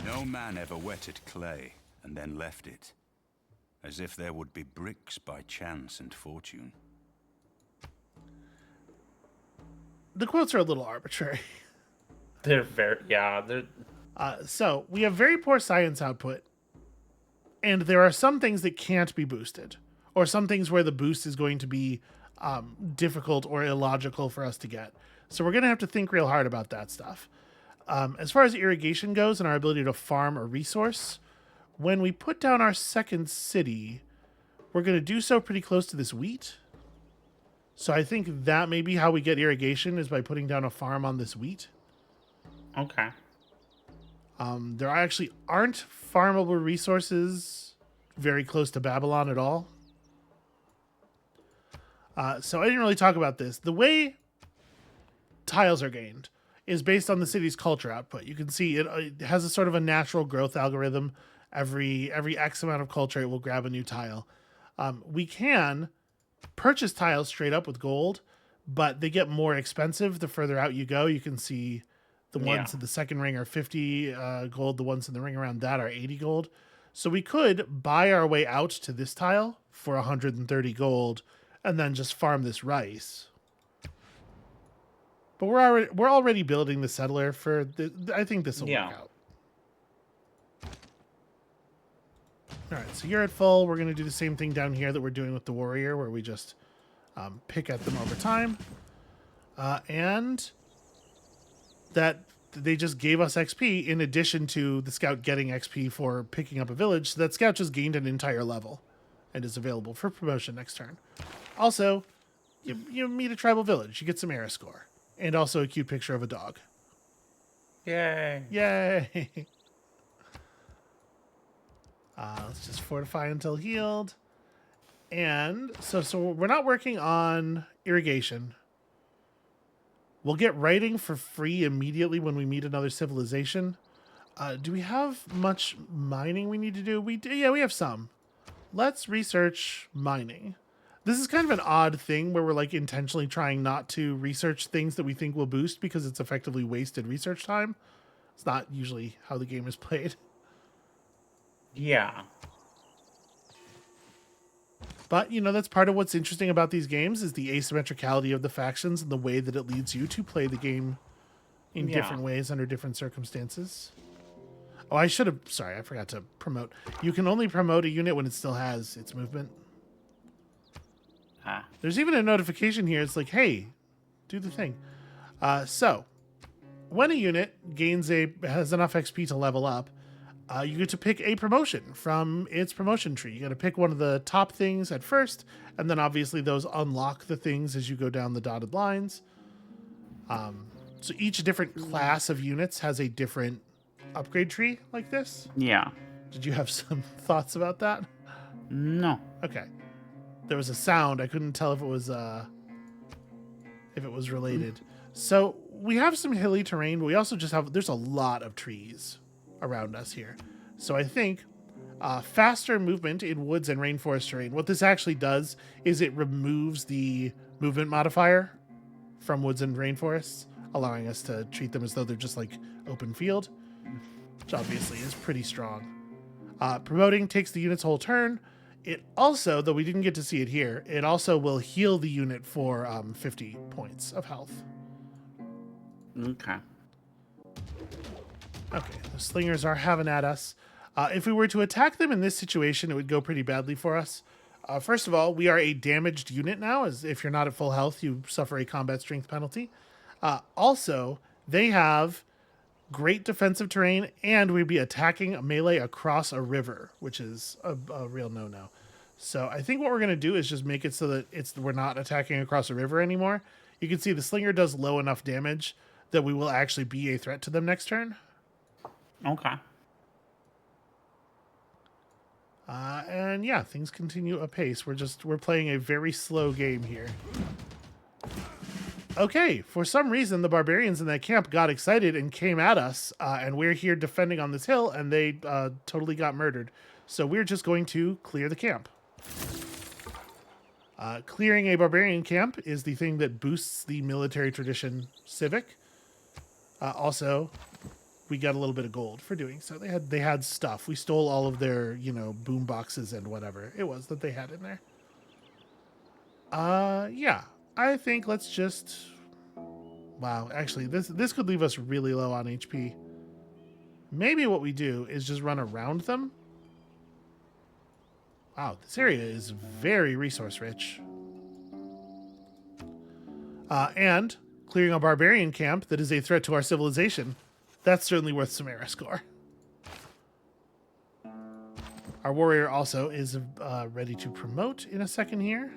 No man ever wetted clay and then left it, as if there would be bricks by chance and fortune. The quotes are a little arbitrary. They're very, yeah, they're... So we have very poor science output, and there are some things that can't be boosted, or some things where the boost is going to be difficult or illogical for us to get. So we're going to have to think real hard about that stuff. As far as irrigation goes and our ability to farm a resource, when we put down our second city, we're going to do so pretty close to this wheat. So I think that may be how we get irrigation, is by putting down a farm on this wheat. Okay. There actually aren't farmable resources very close to Babylon at all. So I didn't really talk about this. The way tiles are gained is based on the city's culture output. You can see it has a sort of a natural growth algorithm. Every X amount of culture, it will grab a new tile. We can purchase tiles straight up with gold, but they get more expensive the further out you go. You can see The ones in the second ring are 50 gold. The ones in the ring around that are 80 gold. So we could buy our way out to this tile for 130 gold and then just farm this rice. But we're already building the settler for I think this will work out. All right, so you're at full. We're going to do the same thing down here that we're doing with the warrior, where we just pick at them over time. And that they just gave us XP in addition to the scout getting XP for picking up a village. So that scout just gained an entire level and is available for promotion next turn. Also, you meet a tribal village. You get some era score. And also a cute picture of a dog. Yay. Yay. Let's just fortify until healed. And so we're not working on irrigation. We'll get writing for free immediately when we meet another civilization. Do we have much mining we need to do? We do. Yeah, we have some. Let's research mining. This is kind of an odd thing where we're like intentionally trying not to research things that we think will boost because it's effectively wasted research time. It's not usually how the game is played. Yeah. But, that's part of what's interesting about these games is the asymmetricality of the factions and the way that it leads you to play the game in different ways under different circumstances. Oh, I forgot to promote. You can only promote a unit when it still has its movement. There's even a notification here. It's like, hey, do the thing. So, when a unit has enough XP to level up, you get to pick a promotion from its promotion tree. You got to pick one of the top things at first, and then obviously those unlock the things as you go down the dotted lines. So each different class of units has a different upgrade tree like this. Yeah. Did you have some thoughts about that? No. Okay. There was a sound. I couldn't tell if it was related. So we have some hilly terrain, but we also there's a lot of trees around us here. So I think faster movement in woods and rainforest terrain. What this actually does is it removes the movement modifier from woods and rainforests, allowing us to treat them as though they're just like open field, which obviously is pretty strong. Promoting takes the unit's whole turn. It also, though we didn't get to see it here, it also will heal the unit for 50 points of health. Okay. Okay, the slingers are having at us. If we were to attack them in this situation, it would go pretty badly for us. First of all, we are a damaged unit now, as if you're not at full health, you suffer a combat strength penalty. Also, they have great defensive terrain, and we'd be attacking a melee across a river, which is a real no-no. So I think what we're going to do is just make it so that we're not attacking across a river anymore. You can see the slinger does low enough damage that we will actually be a threat to them next turn. Okay. And yeah, things continue apace. We're playing a very slow game here. Okay, for some reason, the barbarians in that camp got excited and came at us, and we're here defending on this hill, and they totally got murdered. So we're just going to clear the camp. Clearing a barbarian camp is the thing that boosts the military tradition civic. Also, we got a little bit of gold for doing so. They had stuff. We stole all of their, boom boxes and whatever it was that they had in there. Yeah. I think let's just... Wow, actually, this could leave us really low on HP. Maybe what we do is just run around them. Wow, this area is very resource-rich. And clearing a barbarian camp that is a threat to our civilization, that's certainly worth some era score. Our warrior also is ready to promote in a second here.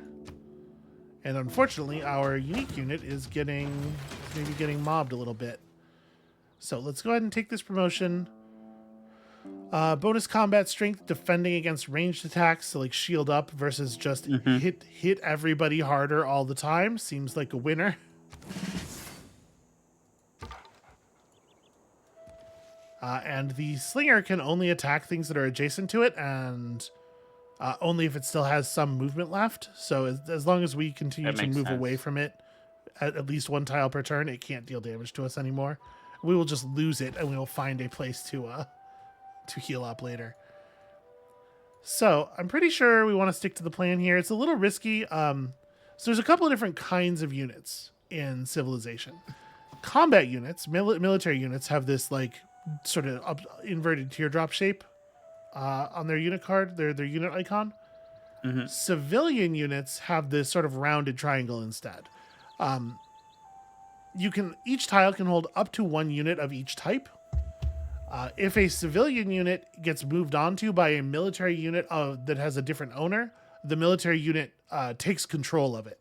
And unfortunately, our unique unit is maybe getting mobbed a little bit. So let's go ahead and take this promotion. Bonus combat strength, defending against ranged attacks, so like shield up versus just hit everybody harder all the time. Seems like a winner. And the slinger can only attack things that are adjacent to it, and only if it still has some movement left. So as long as we continue to move away from it at least one tile per turn, it can't deal damage to us anymore. we will just lose it and we will find a place to heal up later. So I'm pretty sure we want to stick to the plan here. It's a little risky. So there's a couple of different kinds of units in Civilization. Combat units, military units, have this like sort of inverted teardrop shape on their unit card, their unit icon. Mm-hmm. Civilian units have this sort of rounded triangle instead. Each tile can hold up to 1 unit of each type. If a civilian unit gets moved onto by a military unit that has a different owner, the military unit takes control of it.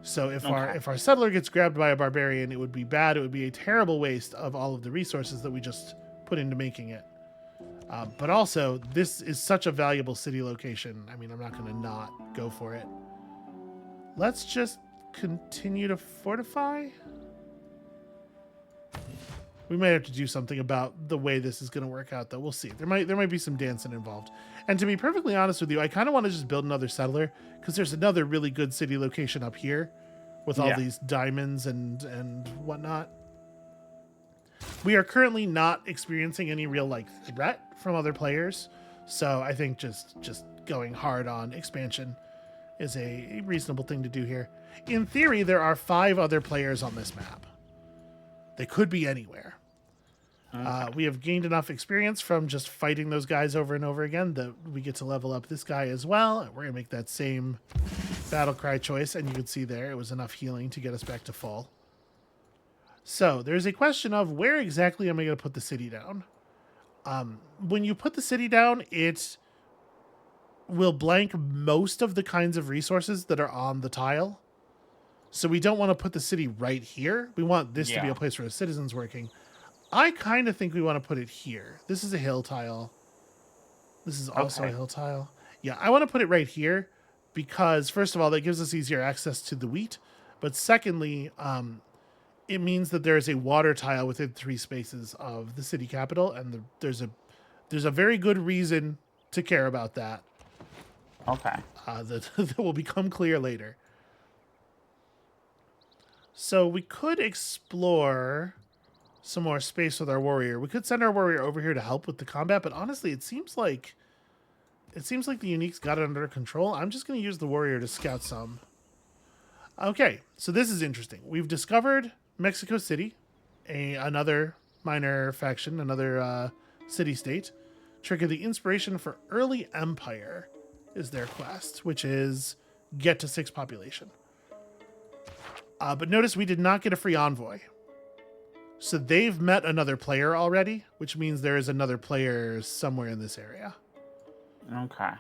So if our settler gets grabbed by a barbarian, it would be bad. It would be a terrible waste of all of the resources that we just put into making it. But also, this is such a valuable city location. I mean, I'm not going to not go for it. Let's just continue to fortify. We might have to do something about the way this is going to work out, though. We'll see. There might be some dancing involved. And to be perfectly honest with you, I kind of want to just build another settler because there's another really good city location up here with all these diamonds and whatnot. We are currently not experiencing any real like threat from other players, so I think just going hard on expansion is a reasonable thing to do here. In theory, there are 5 other players on this map. They could be anywhere. We have gained enough experience from just fighting those guys over and over again that we get to level up this guy as well. And we're going to make that same battle cry choice. And you can see there, it was enough healing to get us back to full. So there's a question of where exactly am I going to put the city down? When you put the city down, it will blank most of the kinds of resources that are on the tile. So we don't want to put the city right here. We want this to be a place where the citizens working. I kind of think we want to put it here. This is a hill tile. This is also a hill tile. Yeah, I want to put it right here because, first of all, that gives us easier access to the wheat. But secondly, it means that there is a water tile within 3 spaces of the city capital, and there's a very good reason to care about that. Okay. That will become clear later. So we could explore some more space with our warrior. We could send our warrior over here to help with the combat, but honestly, it seems like the uniques got it under control. I'm just going to use the warrior to scout some. Okay, so this is interesting. We've discovered Mexico City, another minor faction, another city-state. Trigger the inspiration for early empire is their quest, which is get to 6 population. But notice we did not get a free envoy. So they've met another player already, which means there is another player somewhere in this area. Okay.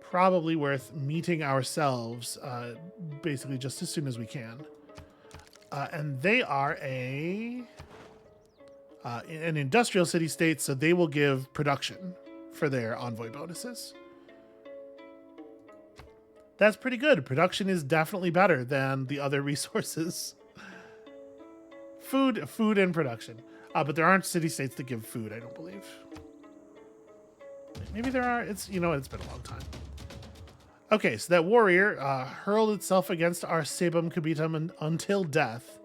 Probably worth meeting ourselves, basically just as soon as we can. And they are an industrial city-state, so they will give production for their envoy bonuses. That's pretty good. Production is definitely better than the other resources. Food and production. But there aren't city-states that give food, I don't believe. Maybe there are. It's been a long time. Okay, so that warrior hurled itself against our Sebum Cabitum until death.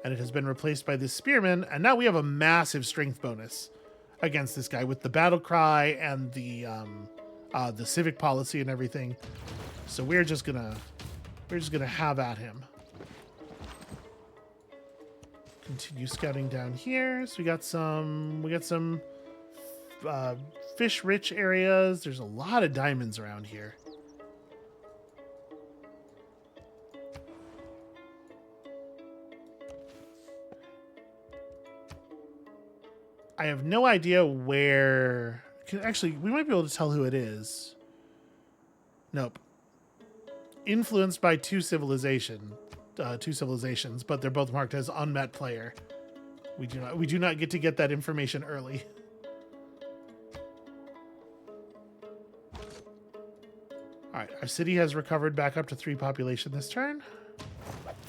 And it has been replaced by this spearman. And now we have a massive strength bonus against this guy with the battle cry and the civic policy and everything. So we're just gonna have at him. Continue scouting down here. So we got some fish-rich areas. There's a lot of diamonds around here. I have no idea where. Actually, we might be able to tell who it is. Nope. Influenced by two civilizations, but they're both marked as unmet player. We do not get to get that information early. All right, our city has recovered back up to 3 population this turn.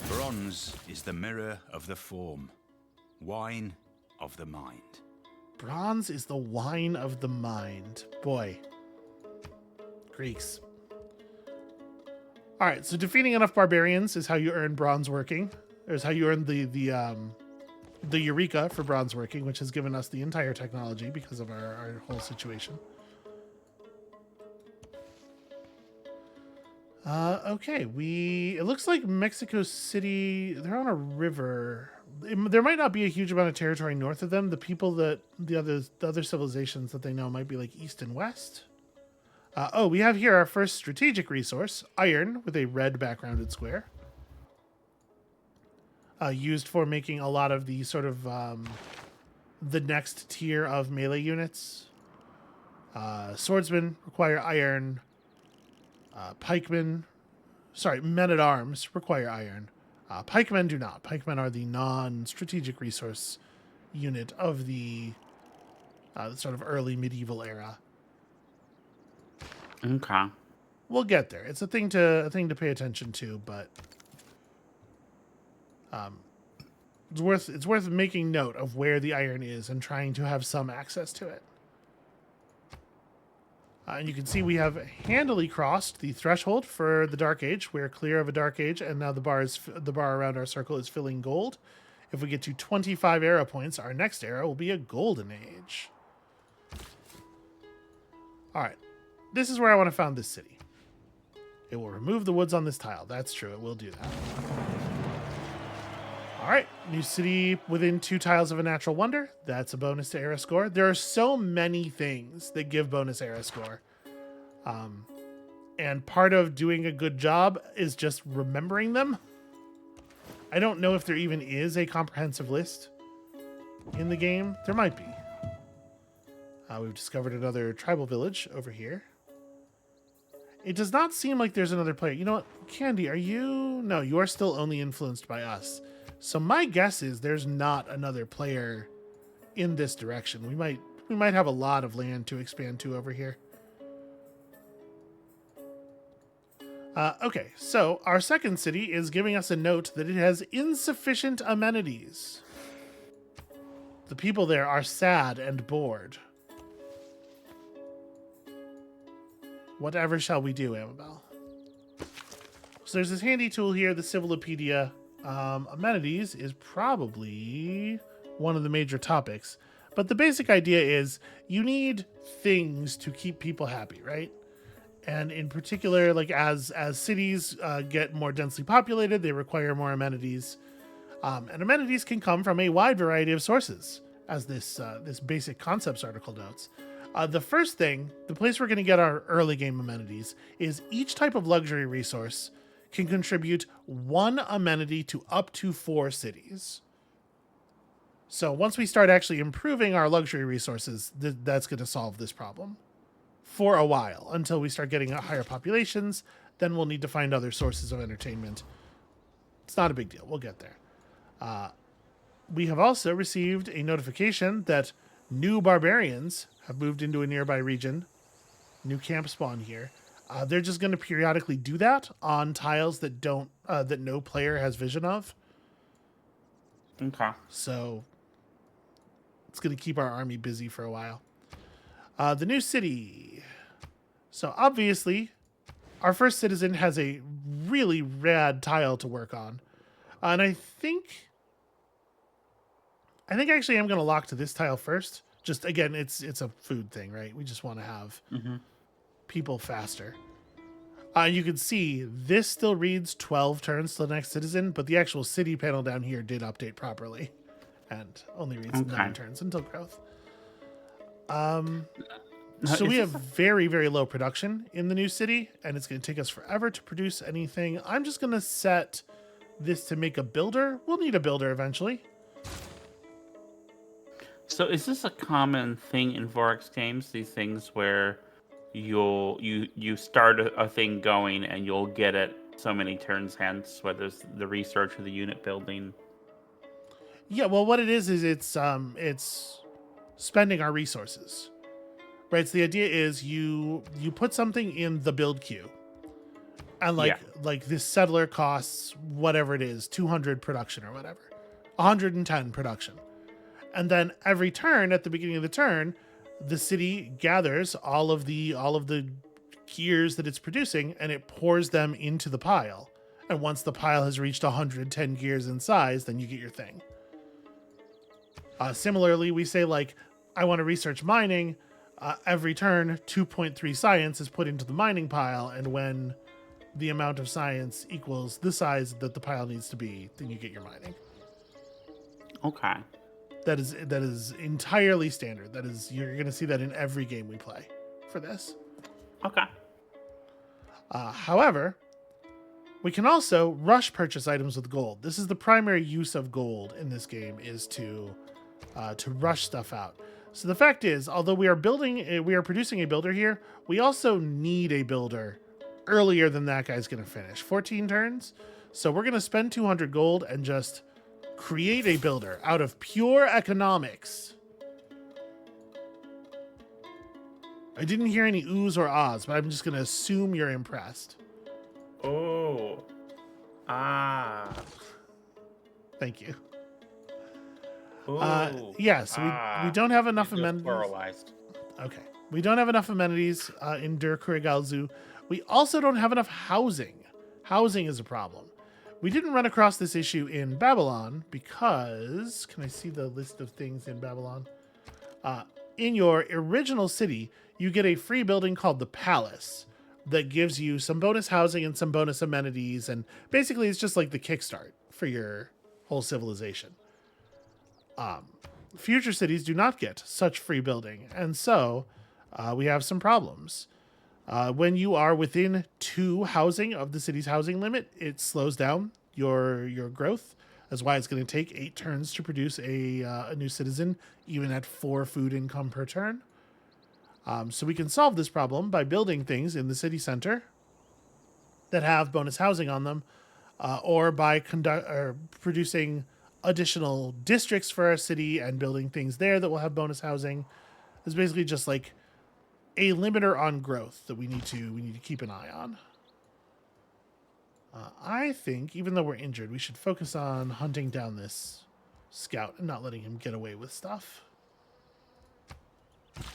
Bronze is the mirror of the form, wine of the mind. Bronze is the wine of the mind. Boy. Greeks. All right, so defeating enough barbarians is how you earn bronze working. There's how you earn the the Eureka for bronze working, which has given us the entire technology because of our whole situation. Okay, it looks like Mexico City, they're on a river. There might not be a huge amount of territory north of them. The other civilizations that they know might be like east and west. We have here our first strategic resource, iron, with a red backgrounded square. Used for making a lot of the sort of the next tier of melee units. Swordsmen require iron. Men-at-arms require iron. Pikemen do not. Pikemen are the non-strategic resource unit of the sort of early medieval era. Okay. We'll get there. It's a thing to pay attention to, but it's worth making note of where the iron is and trying to have some access to it. And you can see we have handily crossed the threshold for the Dark Age. We're clear of a Dark Age, and now the bar around our circle is filling gold. If we get to 25 era points, our next era will be a Golden Age. All right. This is where I want to found this city. It will remove the woods on this tile. That's true. It will do that. All right. New city within 2 tiles of a natural wonder. That's a bonus to era score. There are so many things that give bonus era score. And part of doing a good job is just remembering them. I don't know if there even is a comprehensive list in the game. There might be. We've discovered another tribal village over here. It does not seem like there's another player. You know what? Candy, are you... No, you are still only influenced by us. So my guess is there's not another player in this direction. We might have a lot of land to expand to over here. Okay, so our second city is giving us a note that it has insufficient amenities. The people there are sad and bored. Whatever shall we do, Amabel? So there's this handy tool here, the Civilopedia. Amenities is probably one of the major topics. But the basic idea is you need things to keep people happy, right? And in particular, like as cities get more densely populated, they require more amenities. And amenities can come from a wide variety of sources, as this basic concepts article notes. The first thing, the place we're going to get our early game amenities, is each type of luxury resource can contribute 1 amenity to up to 4 cities. So once we start actually improving our luxury resources, that's going to solve this problem for a while, until we start getting higher populations. Then we'll need to find other sources of entertainment. It's not a big deal. We'll get there. We have also received a notification that new barbarians have moved into a nearby region. New camp spawn here. They're just going to periodically do that on tiles that that no player has vision of. Okay. So it's going to keep our army busy for a while. The new city. So obviously, our first citizen has a really rad tile to work on. And I think actually I'm going to lock to this tile first. Just, again, it's a food thing, right? We just want to have people faster. You can see this still reads 12 turns to the next citizen, but the actual city panel down here did update properly and only reads 9 turns until growth. So we have very, very low production in the new city, and it's going to take us forever to produce anything. I'm just going to set this to make a builder. We'll need a builder eventually. So is this a common thing in Vorax games? These things where you start a thing going and you'll get it so many turns hence, whether it's the research or the unit building. Yeah, well, what it is it's spending our resources, right? So the idea is you put something in the build queue, and like this settler costs whatever it is, 200 production or whatever, 110 production. And then every turn, at the beginning of the turn, the city gathers all of the gears that it's producing, and it pours them into the pile. And once the pile has reached 110 gears in size, then you get your thing. Similarly, we say like, I want to research mining. Every turn, 2.3 science is put into the mining pile, and when the amount of science equals the size that the pile needs to be, then you get your mining. Okay. That is entirely standard. That is, you're going to see that in every game we play for this. Okay. However, we can also rush purchase items with gold. This is the primary use of gold in this game, is to rush stuff out. So the fact is, although we are producing a builder here, we also need a builder earlier than that guy's going to finish. 14 turns. So we're going to spend 200 gold and just create a builder out of pure economics. I didn't hear any oohs or ahs, but I'm just going to assume you're impressed. Oh. Ah. Thank you. Ooh. Yes, we don't have enough amenities. Pluralized. Okay. We don't have enough amenities in Der Kurigalzu. We also don't have enough housing. Housing is a problem. We didn't run across this issue in Babylon because... Can I see the list of things in Babylon? In your original city, you get a free building called the Palace that gives you some bonus housing and some bonus amenities, and basically it's just like the kickstart for your whole civilization. Future cities do not get such free building, and so we have some problems. When you are within 2 housing of the city's housing limit, it slows down your growth. That's why it's going to take 8 turns to produce a new citizen, even at 4 food income per turn. So we can solve this problem by building things in the city center that have bonus housing on them, or by producing additional districts for our city and building things there that will have bonus housing. It's basically just like a limiter on growth that we need to keep an eye on. I think, even though we're injured, we should focus on hunting down this scout and not letting him get away with stuff.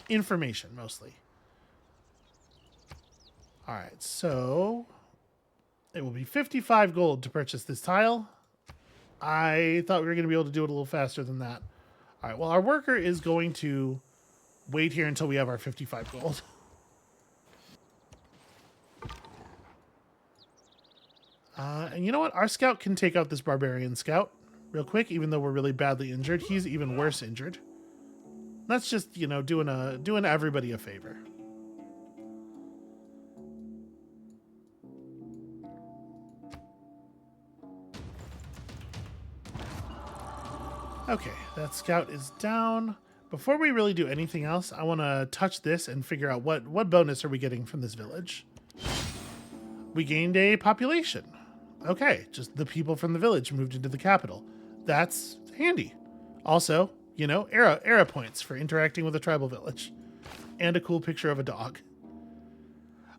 Information, mostly. Alright, so it will be 55 gold to purchase this tile. I thought we were going to be able to do it a little faster than that. Alright, well, our worker is going to wait here until we have our 55 gold. And you know what? Our scout can take out this barbarian scout real quick, even though we're really badly injured. He's even worse injured. That's just, doing everybody a favor. Okay, that scout is down. Before we really do anything else, I want to touch this and figure out what bonus are we getting from this village. We gained a population. Okay, just the people from the village moved into the capital. That's handy. Also, era points for interacting with a tribal village. And a cool picture of a dog.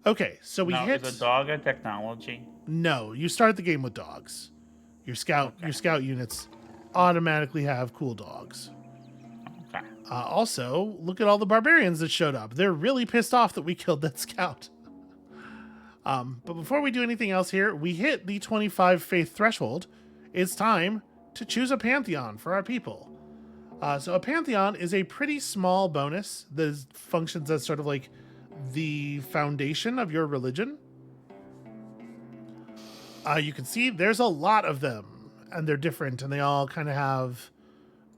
Okay, so we hit... Is a dog a technology? No, you start the game with dogs. Your scout units automatically have cool dogs. Okay. Also, look at all the barbarians that showed up. They're really pissed off that we killed that scout. But before we do anything else here, we hit the 25 faith threshold. It's time to choose a pantheon for our people. So a pantheon is a pretty small bonus that functions as sort of like the foundation of your religion. You can see there's a lot of them, and they're different, and they all kind of have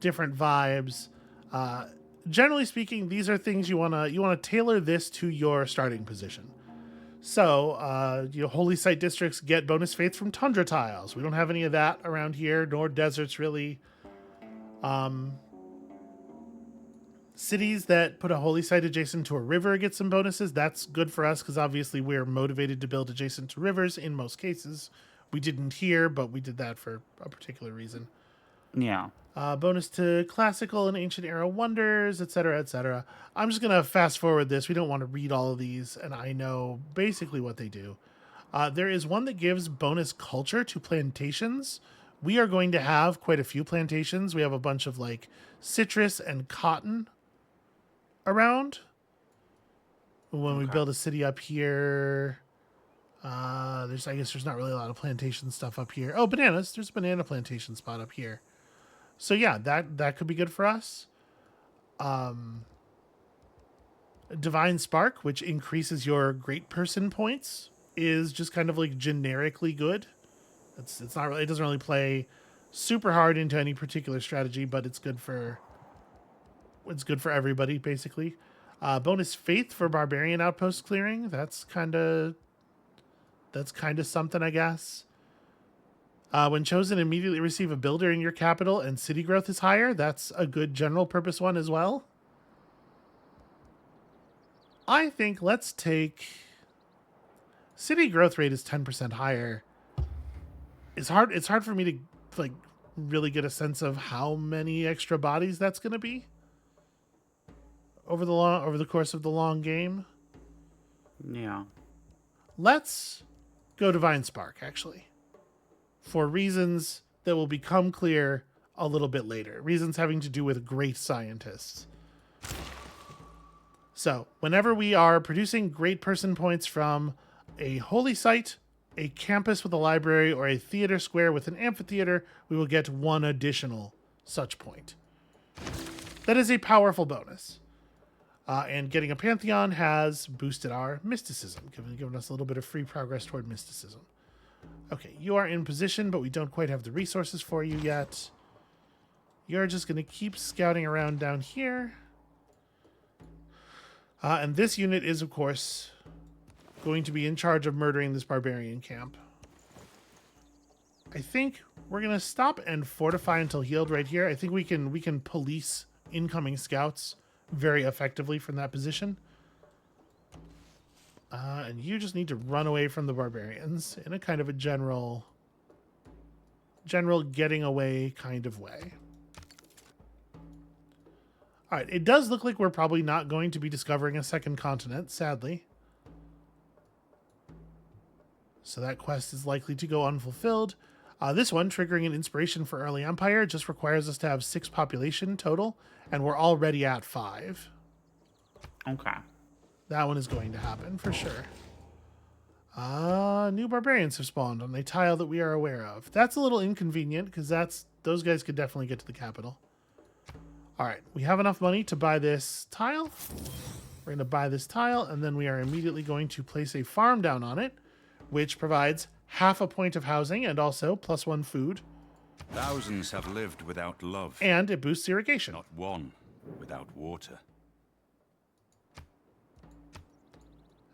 different vibes. Generally speaking, these are things you wanna tailor this to your starting position. So, holy site districts get bonus faiths from tundra tiles. We don't have any of that around here, nor deserts really. Cities that put a holy site adjacent to a river get some bonuses. That's good for us because obviously we're motivated to build adjacent to rivers in most cases. We didn't here, but we did that for a particular reason. Yeah. Bonus to classical and ancient era wonders, etc., etc. I'm just going to fast forward this. We don't want to read all of these, and I know basically what they do. There is one that gives bonus culture to plantations. We are going to have quite a few plantations. We have a bunch of like citrus and cotton around. When we build a city up here, I guess there's not really a lot of plantation stuff up here. Oh, bananas. There's a banana plantation spot up here. So yeah, that could be good for us. Divine Spark, which increases your great person points, is just kind of like generically good. It's not really, it doesn't really play super hard into any particular strategy, but it's good for everybody basically. Bonus faith for barbarian outpost clearing. That's kind of something, I guess. When chosen, immediately receive a builder in your capital and city growth is higher. That's a good general purpose one as well. I think let's take city growth rate is 10% higher. It's hard for me to like really get a sense of how many extra bodies that's going to be over the course of the long game. Yeah. Let's go Divine Spark actually, for reasons that will become clear a little bit later. Reasons having to do with great scientists. So, whenever we are producing great person points from a holy site, a campus with a library, or a theater square with an amphitheater, we will get one additional such point. That is a powerful bonus. And getting a Pantheon has boosted our mysticism, giving us a little bit of free progress toward mysticism. Okay, you are in position, but we don't quite have the resources for you yet. You're just going to keep scouting around down here. And this unit is, of course, going to be in charge of murdering this barbarian camp. I think we're going to stop and fortify until healed right here. I think we can police incoming scouts very effectively from that position. And you just need to run away from the barbarians in a kind of a general getting away kind of way. All right, it does look like we're probably not going to be discovering a second continent, sadly. So that quest is likely to go unfulfilled. This one, triggering an inspiration for early empire, just requires us to have 6 population total, and we're already at 5. Okay. That one is going to happen for sure. New barbarians have spawned on a tile that we are aware of. That's a little inconvenient because those guys could definitely get to the capital. All right, we have enough money to buy this tile. We're going to buy this tile, and then we are immediately going to place a farm down on it, which provides half a point of housing and also +1 food. Thousands have lived without love. And it boosts irrigation. Not one without water.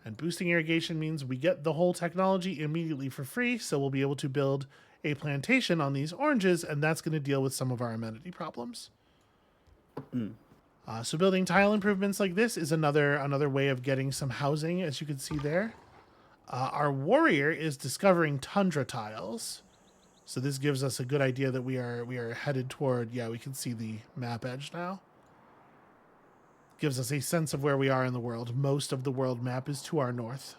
And boosting irrigation means we get the whole technology immediately for free, so we'll be able to build a plantation on these oranges, and that's going to deal with some of our amenity problems. So building tile improvements like this is another way of getting some housing, as you can see there. Our warrior is discovering tundra tiles. So this gives us a good idea that we are headed toward, we can see the map edge now. Gives us a sense of where we are in the world. Most of the world map is to our north.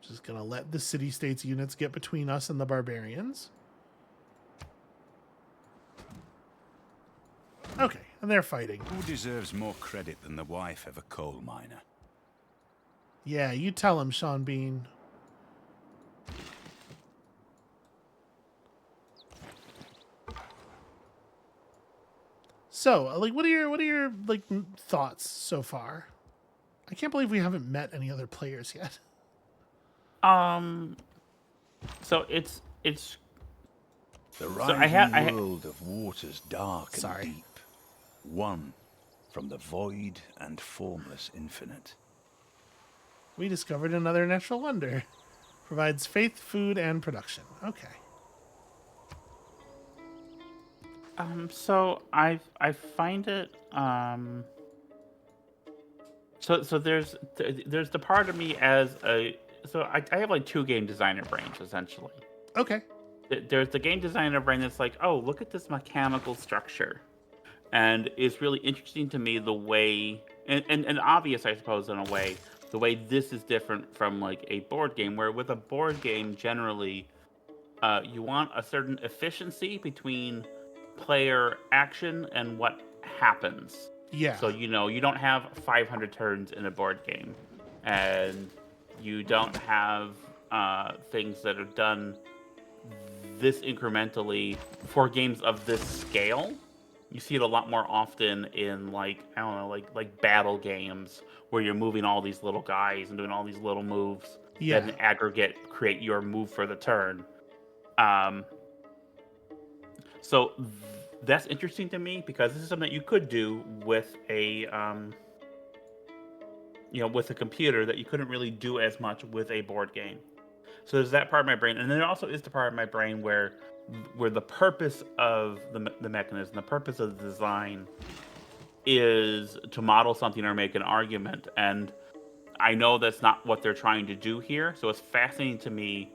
Just going to let the city-states units get between us and the barbarians. Okay, and they're fighting. Who deserves more credit than the wife of a coal miner? Yeah, you tell him, Sean Bean. So, what are your thoughts so far? I can't believe we haven't met any other players yet. So it's The So rising world of waters dark and Sorry. deep. One from the void and formless infinite. We discovered another natural wonder. Provides faith, food, and production. Okay. So I find it so there's the part of me as I have like 2 game designer brains essentially. Okay. There's the game designer brain that's like, oh, look at this mechanical structure, and it's really interesting to me the way and obvious, I suppose, in a way, the way this is different from like a board game, where with a board game generally you want a certain efficiency between player action and what happens. Yeah. So you don't have 500 turns in a board game, and you don't have things that are done this incrementally for games of this scale. You see it a lot more often in like, I don't know, like battle games where you're moving all these little guys and doing all these little moves Yeah. that in aggregate create your move for the turn. Um, so that's interesting to me because this is something that you could do with a with a computer that you couldn't really do as much with a board game. So there's that part of my brain, and then there also is the part of my brain where the purpose of the mechanism, the purpose of the design, is to model something or make an argument. And I know that's not what they're trying to do here. So it's fascinating to me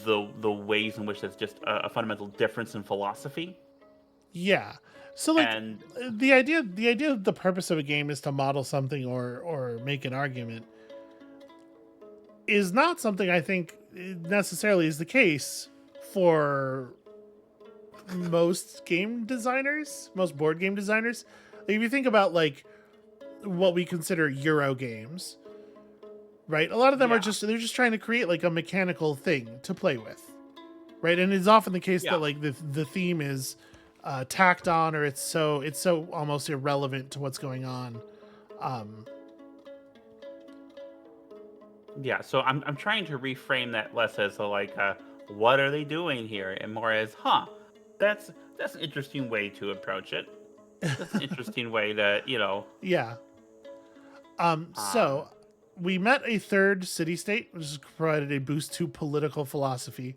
the ways in which there's just a fundamental difference in philosophy. Yeah. So like And the idea of the purpose of a game is to model something or make an argument is not something I think necessarily is the case for most game designers, most board game designers. Like if you think about like what we consider Euro games, right? A lot of them are they're just trying to create like a mechanical thing to play with, right? And it's often the case that like the theme is tacked on, or it's so almost irrelevant to what's going on. Yeah, so I'm trying to reframe that less as what are they doing here, and more as, that's an interesting way to approach it. That's an interesting way to, Yeah. So we met a third city-state, which has provided a boost to political philosophy.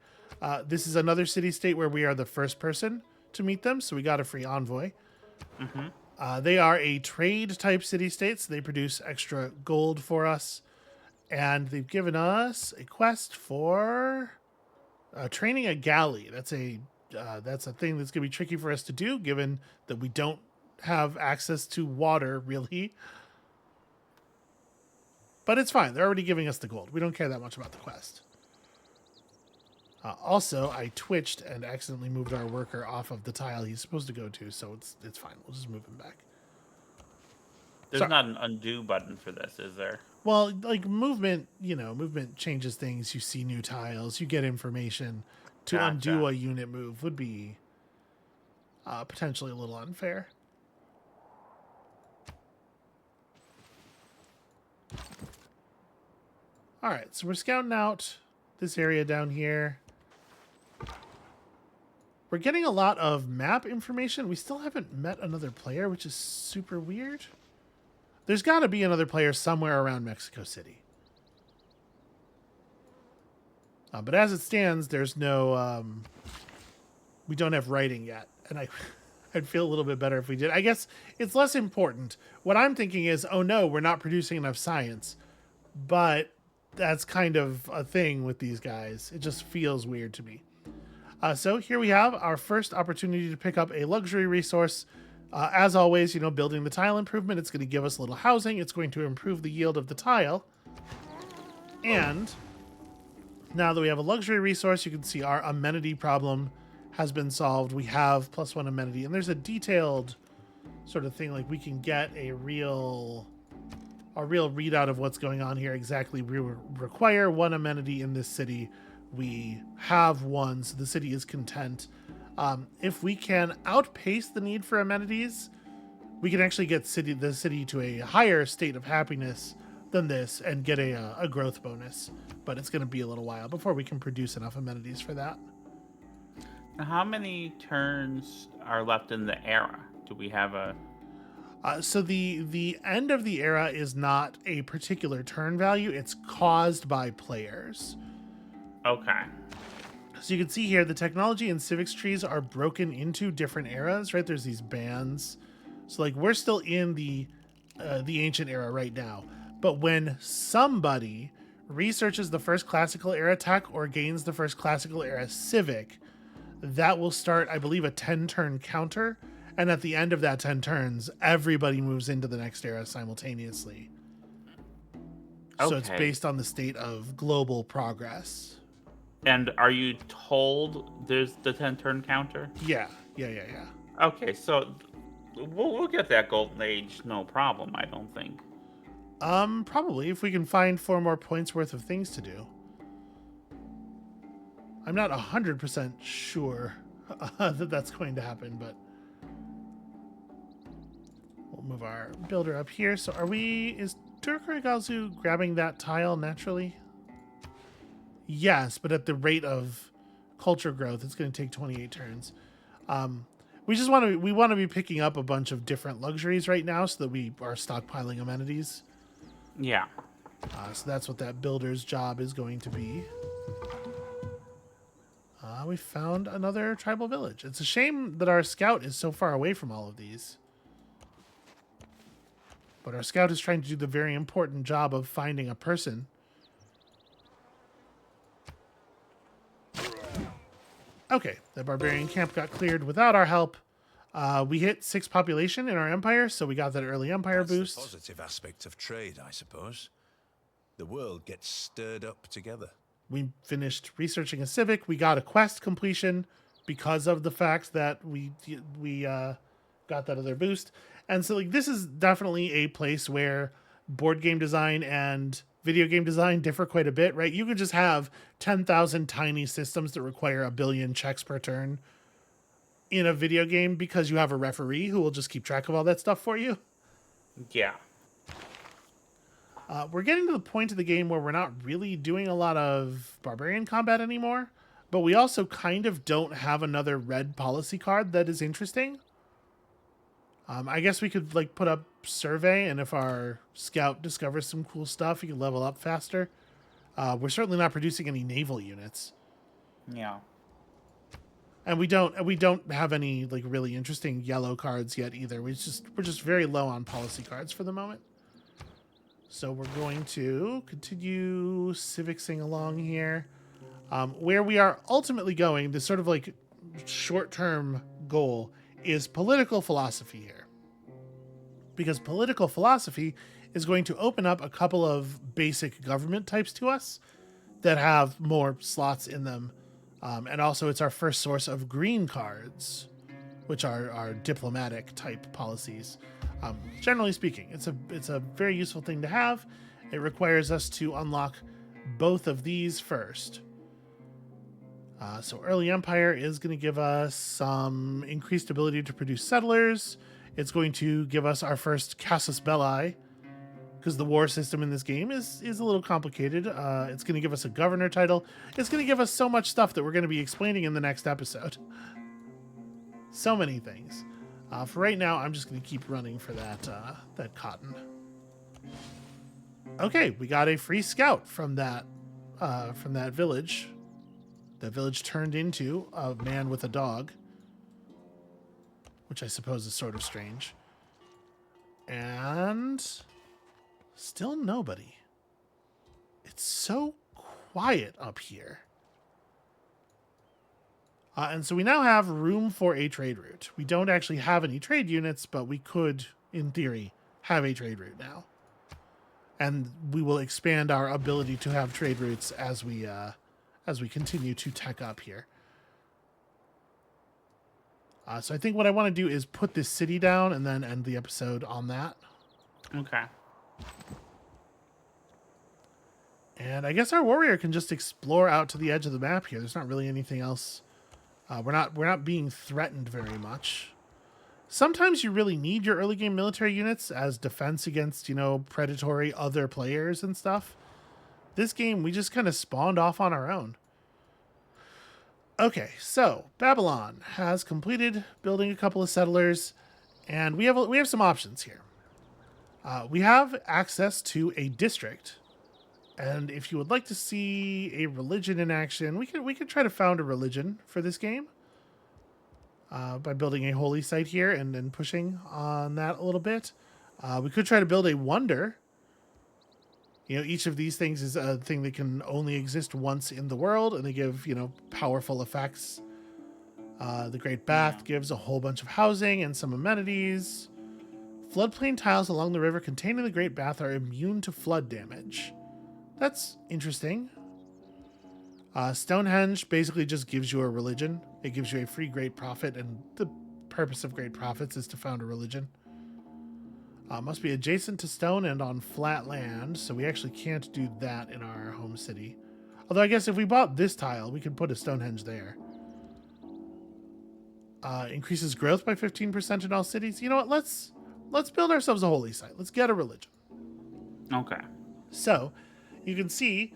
This is another city-state where we are the first person to meet them, so we got a free envoy. Mm-hmm. They are a trade-type city-state, so they produce extra gold for us. And they've given us a quest for training a galley. That's a thing that's going to be tricky for us to do, given that we don't have access to water, really. But it's fine. They're already giving us the gold. We don't care that much about the quest. Also, I twitched and accidentally moved our worker off of the tile he's supposed to go to, so it's fine. We'll just move him back. There's not an undo button for this, is there? Well, like movement changes things. You see new tiles, you get information. To undo a unit move would be potentially a little unfair. All right, so we're scouting out this area down here. We're getting a lot of map information. We still haven't met another player, which is super weird. There's got to be another player somewhere around Mexico City. But as it stands, there's no... we don't have writing yet. And I'd feel a little bit better if we did. I guess it's less important. What I'm thinking is, oh no, we're not producing enough science. But that's kind of a thing with these guys. It just feels weird to me. So here we have our first opportunity to pick up a luxury resource. As always, building the tile improvement, it's going to give us a little housing. It's going to improve the yield of the tile. And now that we have a luxury resource, you can see our amenity problem has been solved. We have +1 amenity, and there's a detailed sort of thing, like we can get a real readout of what's going on here. Exactly, we require 1 amenity in this city. We have 1, so the city is content. If we can outpace the need for amenities, we can actually get the city to a higher state of happiness than this and get a growth bonus. But it's going to be a little while before we can produce enough amenities for that. How many turns are left in the era? Do we have a... So the end of the era is not a particular turn value. It's caused by players. Okay. So you can see here, the technology and civics trees are broken into different eras, right? There's these bands. So like we're still in the ancient era right now. But when somebody researches the first classical era tech or gains the first classical era civic, that will start, I believe, a 10-turn counter. And at the end of that 10 turns, everybody moves into the next era simultaneously. Okay. So it's based on the state of global progress. And are you told there's the 10-turn counter? Yeah. Okay, so we'll get that golden age, no problem, I don't think. Probably, if we can find 4 more points worth of things to do. I'm not 100% sure that that's going to happen, but we'll move our builder up here. So is Turkarigazu grabbing that tile naturally? Yes, but at the rate of culture growth, it's going to take 28 turns. We want to be picking up a bunch of different luxuries right now so that we are stockpiling amenities. Yeah. So that's what that builder's job is going to be. We found another tribal village. It's a shame that our scout is so far away from all of these. But our scout is trying to do the very important job of finding a person. Okay, the barbarian camp got cleared without our help. We hit 6 population in our empire, so we got that early empire That's boost. the positive aspect of trade, I suppose. The world gets stirred up together. We finished researching a civic. We got a quest completion because of the fact that we got that other boost. And so, like, this is definitely a place where board game design and video game design differ quite a bit, right? You could just have 10,000 tiny systems that require 1 billion checks per turn in a video game because you have a referee who will just keep track of all that stuff for you. Yeah. We're getting to the point of the game where we're not really doing a lot of barbarian combat anymore, but we also kind of don't have another red policy card that is interesting. I guess we could like put up survey, and if our scout discovers some cool stuff, he can level up faster. We're certainly not producing any naval units. Yeah. And we don't have any like really interesting yellow cards yet either. We're just very low on policy cards for the moment. So we're going to continue civicsing along here. Where we are ultimately going, this sort of like short-term goal is political philosophy here. Because political philosophy is going to open up a couple of basic government types to us that have more slots in them. And also it's our first source of green cards, which are our diplomatic type policies. Generally speaking, it's a very useful thing to have. It requires us to unlock both of these first. So early empire is going to give us some increased ability to produce settlers. It's going to give us our first casus belli, because the war system in this game is a little complicated. It's going to give us a governor title. It's going to give us so much stuff that we're going to be explaining in the next episode. So many things. For right now, I'm just going to keep running for that cotton. Okay, we got a free scout from that village. That village turned into a man with a dog, which I suppose is sort of strange. And still nobody. It's so quiet up here. And so we now have room for a trade route. We don't actually have any trade units, but we could, in theory, have a trade route now. And we will expand our ability to have trade routes as we continue to tech up here. So I think what I want to do is put this city down and then end the episode on that. Okay. And I guess our warrior can just explore out to the edge of the map here. There's not really anything else. We're not being threatened very much. Sometimes you really need your early game military units as defense against, predatory other players and stuff. This game, we just kind of spawned off on our own. Okay, so Babylon has completed building a couple of settlers, and we have some options here. We have access to a district, and if you would like to see a religion in action, we could try to found a religion for this game by building a holy site here and then pushing on that a little bit. We could try to build a wonder. Each of these things is a thing that can only exist once in the world, and they give, powerful effects. The Great Bath gives a whole bunch of housing and some amenities. Floodplain tiles along the river containing the Great Bath are immune to flood damage. That's interesting. Stonehenge basically just gives you a religion. It gives you a free Great Prophet, and the purpose of Great Prophets is to found a religion. Must be adjacent to stone and on flat land, so we actually can't do that in our home city. Although I guess if we bought this tile, we could put a Stonehenge there. Increases growth by 15% in all cities. You know what? Let's build ourselves a holy site. Let's get a religion. Okay. So you can see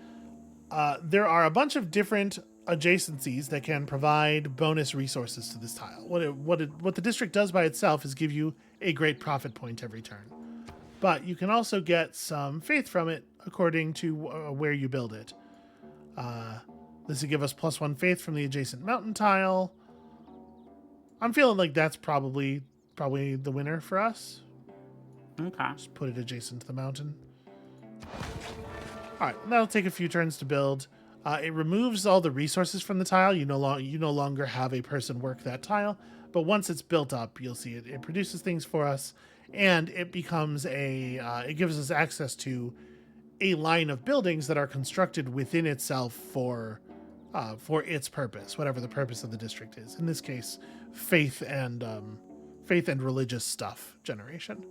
there are a bunch of different adjacencies that can provide bonus resources to this tile. What the district does by itself is give you a great profit point every turn. But you can also get some faith from it according to where you build it. This will give us +1 faith from the adjacent mountain tile. I'm feeling like that's probably the winner for us. Okay. Just put it adjacent to the mountain. All right, that'll take a few turns to build. It removes all the resources from the tile. You no longer have a person work that tile, but once it's built up, you'll see it produces things for us, and it becomes it gives us access to a line of buildings that are constructed within itself for its purpose, whatever the purpose of the district is. In this case, faith and religious stuff generation.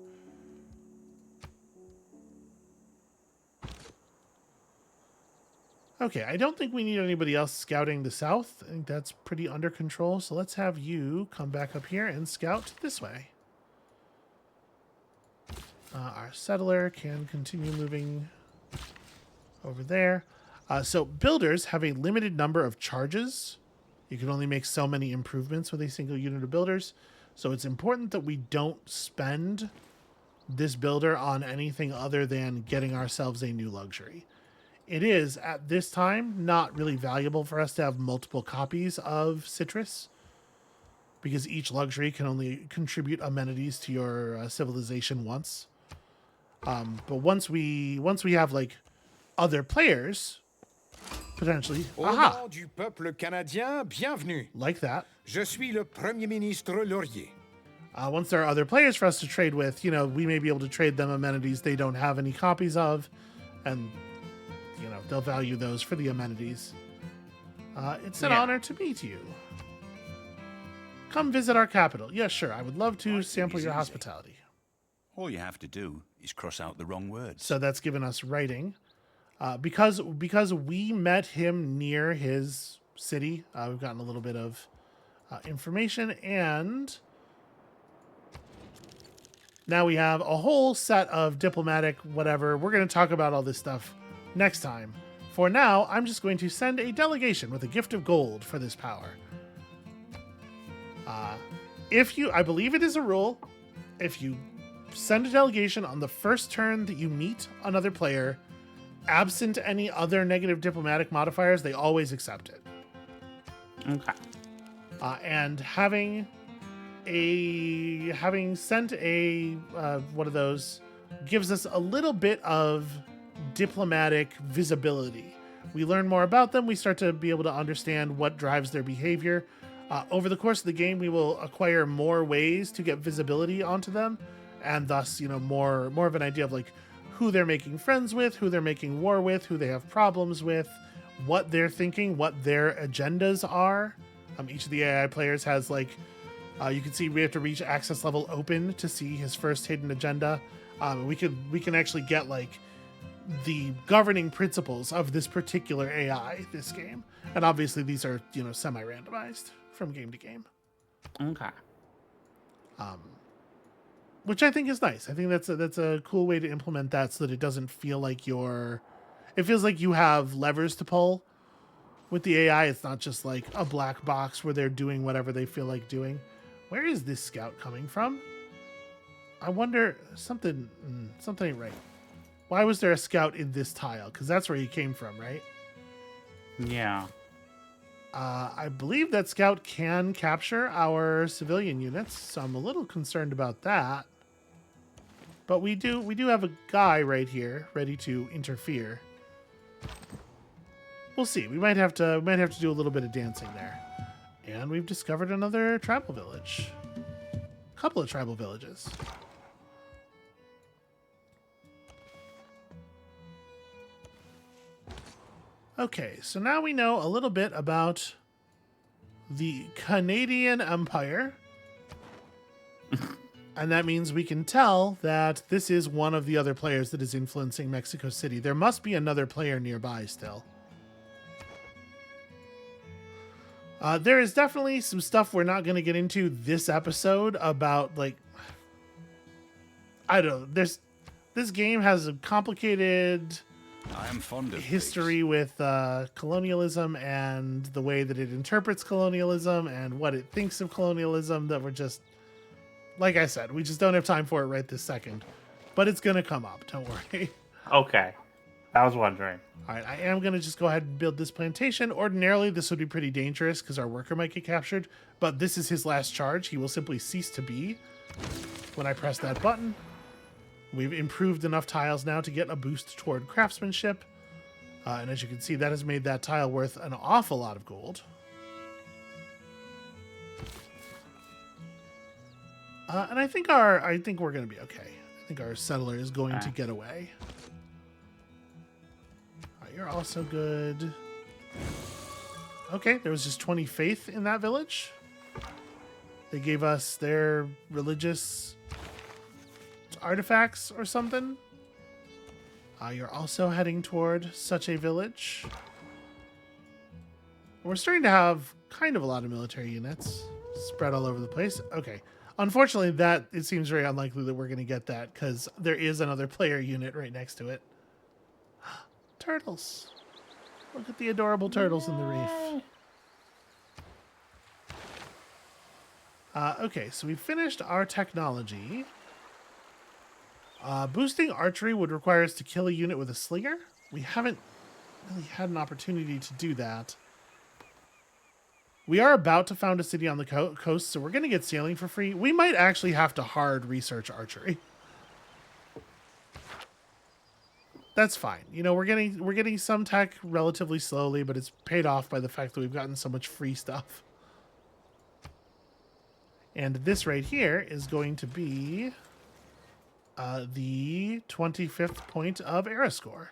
Okay, I don't think we need anybody else scouting the south. I think that's pretty under control. So let's have you come back up here and scout this way. Our settler can continue moving over there. So builders have a limited number of charges. You can only make so many improvements with a single unit of builders. So it's important that we don't spend this builder on anything other than getting ourselves a new luxury. It is, at this time, not really valuable for us to have multiple copies of Citrus, because each luxury can only contribute amenities to your civilization once. But once we have like other players, potentially, Au nom du peuple canadien, bienvenue. like that. Je suis le Premier ministre Laurier. Once there are other players for us to trade with, we may be able to trade them amenities they don't have any copies of, and they'll value those for the amenities. It's an honor to meet you. Come visit our capital. Yes, sure. I would love to sample your hospitality. All you have to do is cross out the wrong words. So that's given us writing. Because we met him near his city, we've gotten a little bit of information, and now we have a whole set of diplomatic whatever. We're going to talk about all this stuff next time. For now, I'm just going to send a delegation with a gift of gold for this power. I believe it is a rule, if you send a delegation on the first turn that you meet another player, absent any other negative diplomatic modifiers, they always accept it. Okay. And having sent a one of those gives us a little bit of diplomatic visibility. We learn more about them. We start to be able to understand what drives their behavior. Over the course of the game, we will acquire more ways to get visibility onto them, and thus, more of an idea of like who they're making friends with, who they're making war with, who they have problems with, what they're thinking, what their agendas are. Each of the AI players has you can see we have to reach access level open to see his first hidden agenda. We can actually get the governing principles of this particular AI this game, and obviously these are semi-randomized from game to game. Okay. Which I think is nice. I think that's a cool way to implement that, so that it doesn't feel like it feels like you have levers to pull with the AI. It's not just like a black box where they're doing whatever they feel like doing. Where is this scout coming from? I wonder, something ain't right. Why was there a scout in this tile? Because that's where he came from, right? Yeah. I believe that scout can capture our civilian units, so I'm a little concerned about that. But we do have a guy right here ready to interfere. We'll see. We might have to do a little bit of dancing there. And we've discovered another tribal village. A couple of tribal villages. Okay, so now we know a little bit about the Canadian Empire. And that means we can tell that this is one of the other players that is influencing Mexico City. There must be another player nearby still. There is definitely some stuff we're not going to get into this episode about, like, I don't know. This game has a complicated I am fond of history with colonialism and the way that it interprets colonialism and what it thinks of colonialism that we're just, like I said, we just don't have time for it right this second. But it's going to come up. Don't worry. Okay. I was wondering. All right, I am going to just go ahead and build this plantation. Ordinarily, this would be pretty dangerous because our worker might get captured, but this is his last charge. He will simply cease to be when I press that button. We've improved enough tiles now to get a boost toward craftsmanship. And as you can see, that has made that tile worth an awful lot of gold. And I think we're going to be okay. I think our settler is going to get away. You're also good. Okay, there was just 20 faith in that village. They gave us their religious artifacts or something. You're also heading toward such a village. We're starting to have kind of a lot of military units spread all over the place. Okay. Unfortunately, it seems very unlikely that we're going to get that because there is another player unit right next to it. Turtles. Look at the adorable turtles in the reef. Okay, so we finished our technology. Boosting archery would require us to kill a unit with a slinger. We haven't really had an opportunity to do that. We are about to found a city on the coast, so we're going to get sailing for free. We might actually have to hard research archery. That's fine. You know, we're getting some tech relatively slowly, but it's paid off by the fact that we've gotten so much free stuff. And this right here is going to be the 25th point of era score.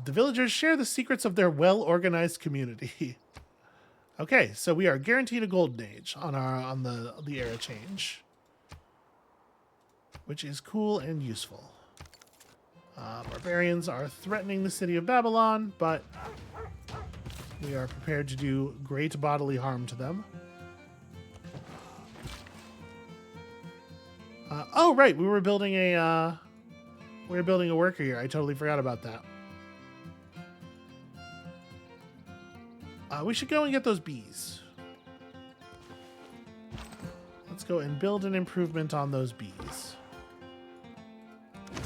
The villagers share the secrets of their well-organized community. Okay, so we are guaranteed a golden age on the era change, which is cool and useful. Barbarians are threatening the city of Babylon, but we are prepared to do great bodily harm to them. Oh, right, we were building a worker here. I totally forgot about that. We should go and get those bees. Let's go and build an improvement on those bees.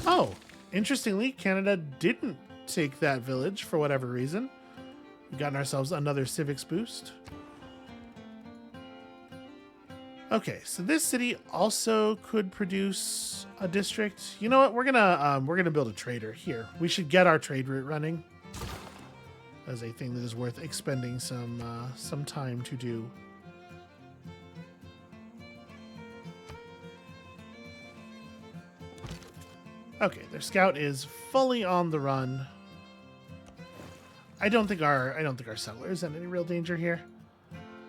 Oh, interestingly, Canada didn't take that village for whatever reason. We've gotten ourselves another civics boost. Okay, so this city also could produce a district. You know what? We're gonna build a trader here. We should get our trade route running as a thing that is worth expending some time to do. Okay, their scout is fully on the run. I don't think our settler is in any real danger here.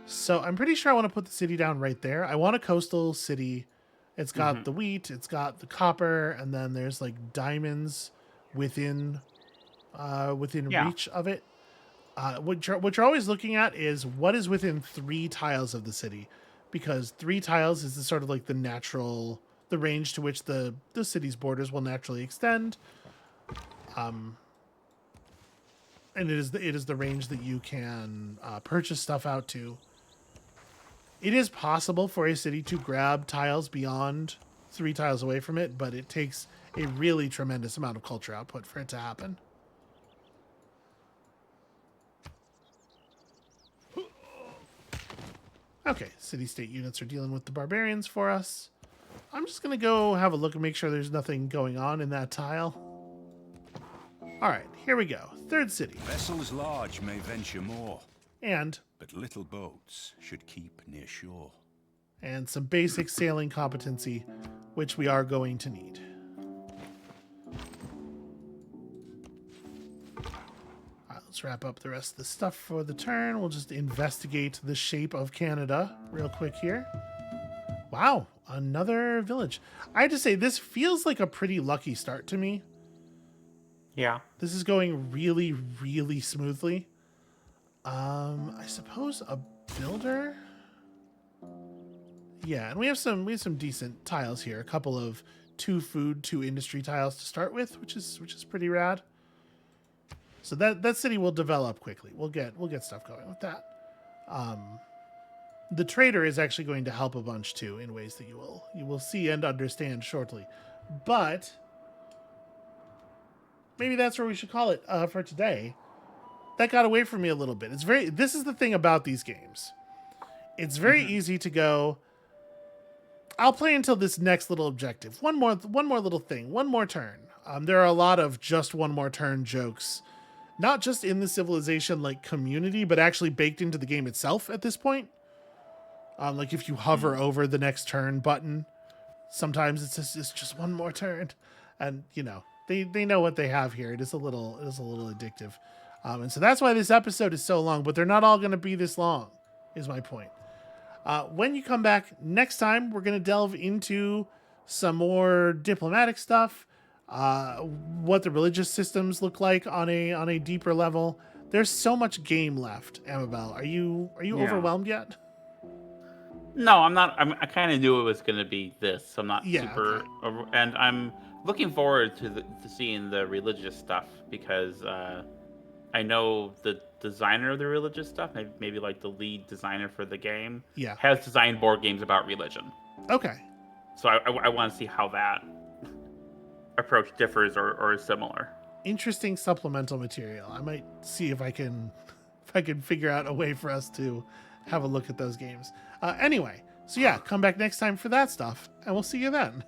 So I'm pretty sure I want to put the city down right there. I want a coastal city. It's got the wheat, it's got the copper, and then there's like diamonds within reach of it. What you're always looking at is what is within 3 tiles of the city, because 3 tiles is the sort of like the range to which the city's borders will naturally extend. And it is the range that you can purchase stuff out to. It is possible for a city to grab tiles beyond 3 tiles away from it, but it takes a really tremendous amount of culture output for it to happen. Okay, city-state units are dealing with the barbarians for us. I'm just going to go have a look and make sure there's nothing going on in that tile. All right, here we go. 3rd city. Vessels large may venture more, And but little boats should keep near shore. some basic sailing competency, which we are going to need. Let's wrap up the rest of the stuff for the turn. We'll just investigate the shape of Canada real quick here. Wow, another village. I have to say, this feels like a pretty lucky start to me. Yeah. This is going really, really smoothly. I suppose a builder. Yeah, and we have some decent tiles here. A couple of 2 food, 2 industry tiles to start with, which is pretty rad. So that city will develop quickly. We'll get stuff going with that. The trader is actually going to help a bunch too in ways that you will see and understand shortly. But maybe that's where we should call it for today. That got away from me a little bit. This is the thing about these games. It's very easy to go, I'll play until this next little objective. One more little thing. One more turn. There are a lot of just one more turn jokes, not just in the Civilization like community, but actually baked into the game itself at this point. Like if you hover over the next turn button, sometimes it's just one more turn, and you know they know what they have here. It is a little addictive, and so that's why this episode is so long. But they're not all going to be this long, is my point. When you come back next time, we're going to delve into some more diplomatic stuff, what the religious systems look like on a deeper level. There's so much game left, Amabel. Are you overwhelmed yet? No, I'm not. I kind of knew it was going to be this. So I'm not super, okay. And I'm looking forward to seeing the religious stuff because I know the designer of the religious stuff, maybe like the lead designer for the game, has designed board games about religion. Okay. So I want to see how that approach differs or is similar. Interesting supplemental material. I might see if I can figure out a way for us to have a look at those games. Anyway, so yeah, come back next time for that stuff, and we'll see you then.